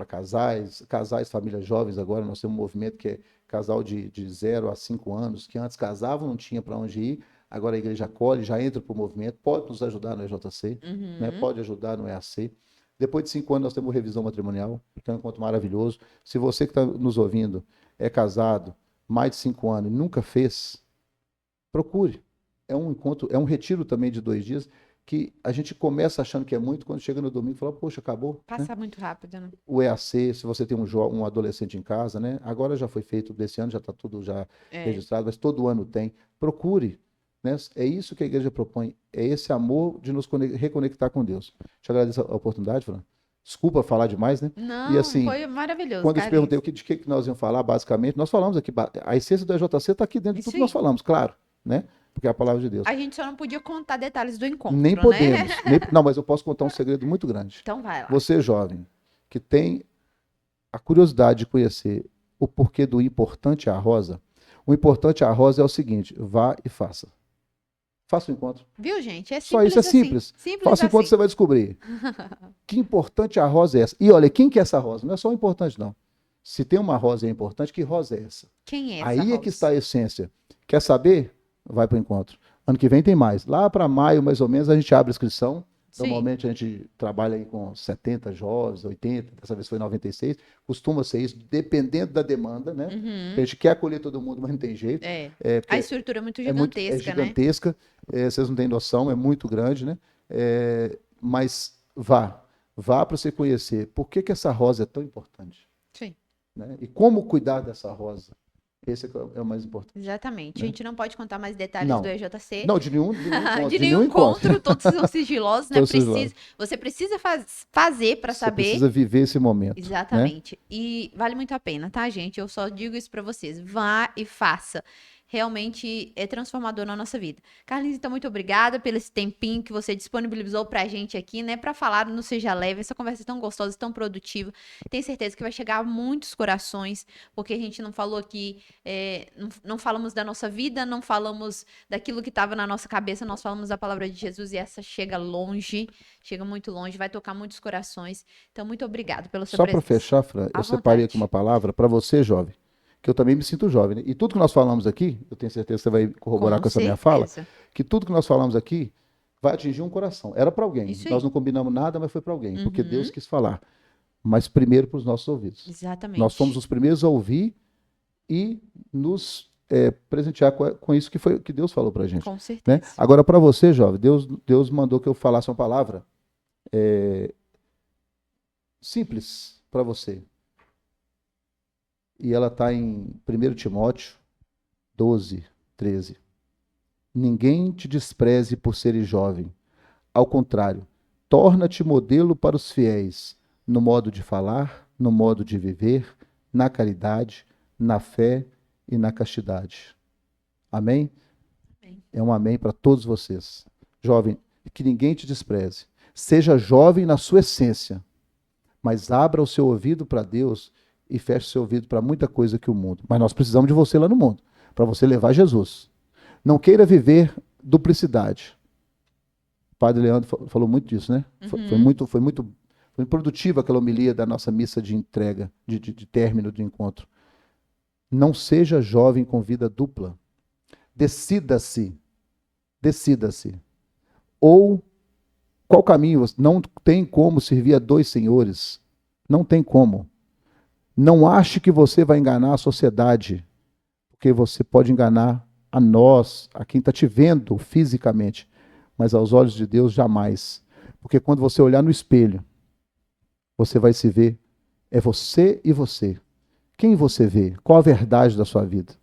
casais, famílias jovens. Agora nós temos um movimento que é casal de 0 a 5 anos, que antes casavam, não tinha para onde ir. Agora a igreja acolhe, já entra para o movimento, pode nos ajudar no EJC, né? Uhum. Pode ajudar no EAC. Depois de 5 anos nós temos revisão matrimonial, que é um encontro maravilhoso. Se você que está nos ouvindo é casado, mais de 5 anos e nunca fez, procure. É um encontro, é um retiro também de 2 dias, que a gente começa achando que é muito, quando chega no domingo fala: poxa, acabou, né? Passa muito rápido, né? O EAC, se você tem um adolescente em casa, né? Agora já foi feito desse ano, já está tudo já É. registrado, mas todo ano tem. Procure, né? É isso que a igreja propõe, é esse amor de nos reconectar com Deus. Te agradeço a oportunidade, Fran. Desculpa falar demais, né? E Não, assim, foi maravilhoso, quando eu te perguntei Carlinhos. de que nós íamos falar, basicamente, nós falamos aqui, a essência do EJC está aqui dentro de tudo Isso que nós aí. falamos, claro, né? Porque é a palavra de Deus. A gente só não podia contar detalhes do Nem encontro, né? podemos. Não, mas eu posso contar um segredo muito grande. Então vai lá. Você, jovem, que tem a curiosidade de conhecer o porquê do importante à rosa, o importante à rosa é o seguinte: vá e faça. Faça o encontro. Viu, gente? É Só isso, é simples assim. simples. Simples Faça o encontro, assim. você vai descobrir. Que importante a rosa é essa? E olha, quem que é essa rosa? Não é só o importante, não. Se tem uma rosa e é importante, que rosa é essa? Quem é essa Aí é que Rosa? está a essência. Quer saber? Vai para o encontro. Ano que vem tem mais. Lá para maio, mais ou menos, a gente abre a inscrição. Sim. Normalmente a gente trabalha aí com 70 jovens, 80, dessa vez foi 96. Costuma ser isso, dependendo da demanda, né? A gente quer acolher todo mundo, mas não tem jeito. É. porque A estrutura é muito é gigantesca, né? gigantesca, vocês não têm noção, é muito grande, né? Mas vá para você conhecer por que essa rosa é tão importante, Sim. né? E como cuidar dessa rosa. Esse é o mais importante. Exatamente. Né? A gente não pode contar mais detalhes Não. do EJC. Não, de nenhum encontro. De nenhum encontro, todos são sigilosos, né? Todos sigilosos. Você precisa fazer para Você saber. precisa viver esse momento. Né? Exatamente. E vale muito a pena, tá, gente? Eu só digo isso pra vocês. Vá e faça. Realmente é transformador na nossa vida. Carlinhos, então, muito obrigada pelo esse tempinho que você disponibilizou pra gente aqui, né? Pra falar no Seja Leve, essa conversa tão gostosa, tão produtiva. Tenho certeza que vai chegar a muitos corações, porque a gente não falou aqui, não falamos da nossa vida, não falamos daquilo que estava na nossa cabeça, nós falamos da palavra de Jesus e essa chega longe, chega muito longe, vai tocar muitos corações. Então, muito obrigado pela sua Só para presença. fechar, Fran, À eu separei aqui vontade. uma palavra para você, jovem, que eu também me sinto jovem. Né? E tudo que nós falamos aqui, eu tenho certeza que você vai corroborar com essa minha fala, que tudo que nós falamos aqui vai atingir um coração. Era para alguém. Isso aí. Nós não combinamos nada, mas foi para alguém, porque Deus quis falar. Mas primeiro para os nossos ouvidos. Exatamente. Nós somos os primeiros a ouvir e nos presentear com isso que Deus falou para a gente. Com certeza. Né? Agora, para você, jovem, Deus mandou que eu falasse uma palavra simples para você. E ela está em 1 Timóteo 12, 13. Ninguém te despreze por seres jovem. Ao contrário, torna-te modelo para os fiéis, no modo de falar, no modo de viver, na caridade, na fé e na castidade. Amém? Amém. É um amém para todos vocês. Jovem, que ninguém te despreze. Seja jovem na sua essência, mas abra o seu ouvido para Deus e feche seu ouvido para muita coisa que o mundo. Mas nós precisamos de você lá no mundo, para você levar Jesus. Não queira viver duplicidade. O padre Leandro falou muito disso, né? Foi muito produtiva aquela homilia da nossa missa de entrega, de término do encontro. Não seja jovem com vida dupla. Decida-se. Decida-se. Ou qual caminho? Não tem como servir a dois senhores. Não tem como. Não ache que você vai enganar a sociedade, porque você pode enganar a nós, a quem está te vendo fisicamente, mas aos olhos de Deus jamais. Porque quando você olhar no espelho, você vai se ver, é você e você. Quem você vê? Qual a verdade da sua vida?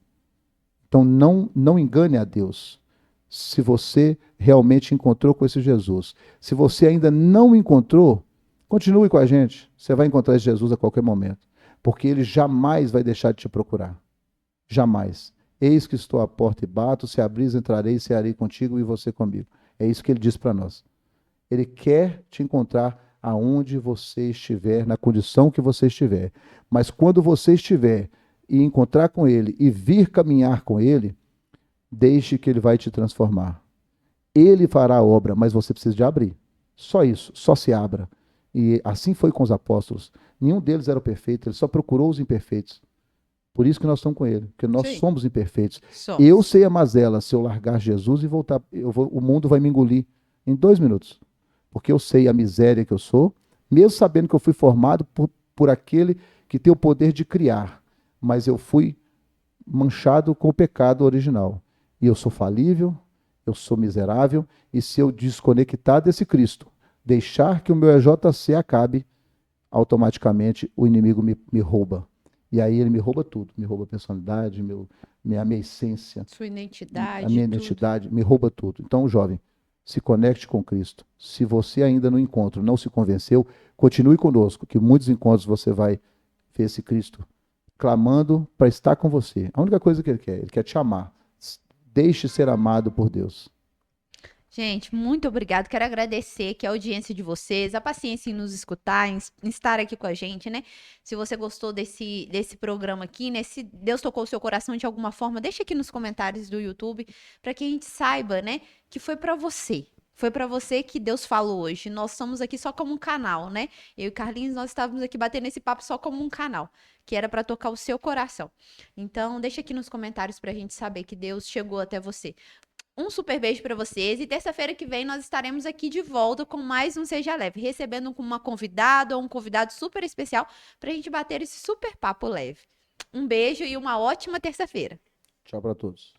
Então não engane a Deus. Se você realmente encontrou com esse Jesus. Se você ainda não encontrou, continue com a gente. Você vai encontrar esse Jesus a qualquer momento. Porque ele jamais vai deixar de te procurar. Jamais. Eis que estou à porta e bato, se abris, entrarei, cearei contigo e você comigo. É isso que ele diz para nós. Ele quer te encontrar aonde você estiver, na condição que você estiver. Mas quando você estiver e encontrar com ele e vir caminhar com ele, deixe que ele vai te transformar. Ele fará a obra, mas você precisa de abrir. Só isso, só se abra. E assim foi com os apóstolos. Nenhum deles era perfeito, ele só procurou os imperfeitos. Por isso que nós estamos com ele, porque nós somos imperfeitos. Eu sei a mazela, se eu largar Jesus e voltar, o mundo vai me engolir em 2 minutos. Porque eu sei a miséria que eu sou, mesmo sabendo que eu fui formado por aquele que tem o poder de criar. Mas eu fui manchado com o pecado original. E eu sou falível, eu sou miserável, e se eu desconectar desse Cristo, deixar que o meu EJC acabe, automaticamente o inimigo me rouba. E aí ele me rouba tudo, me rouba a personalidade, minha essência, Sua a identidade, minha tudo. identidade, me rouba tudo. Então, jovem, se conecte com Cristo. Se você ainda no encontro não se convenceu, continue conosco, que muitos encontros você vai ver esse Cristo clamando para estar com você. A única coisa que ele quer te amar. Deixe ser amado por Deus. Gente, muito obrigado. Quero agradecer que a audiência de vocês, a paciência em nos escutar, em estar aqui com a gente, né? Se você gostou desse programa aqui, né? Se Deus tocou o seu coração de alguma forma, deixa aqui nos comentários do YouTube para que a gente saiba, né? Que foi para você. Foi para você que Deus falou hoje. Nós estamos aqui só como um canal, né? Eu e Carlinhos, nós estávamos aqui batendo esse papo só como um canal, que era para tocar o seu coração. Então, deixa aqui nos comentários para a gente saber que Deus chegou até você. Um super beijo para vocês e terça-feira que vem nós estaremos aqui de volta com mais um Seja Leve, recebendo uma convidada ou um convidado super especial para a gente bater esse super papo leve. Um beijo e uma ótima terça-feira. Tchau para todos.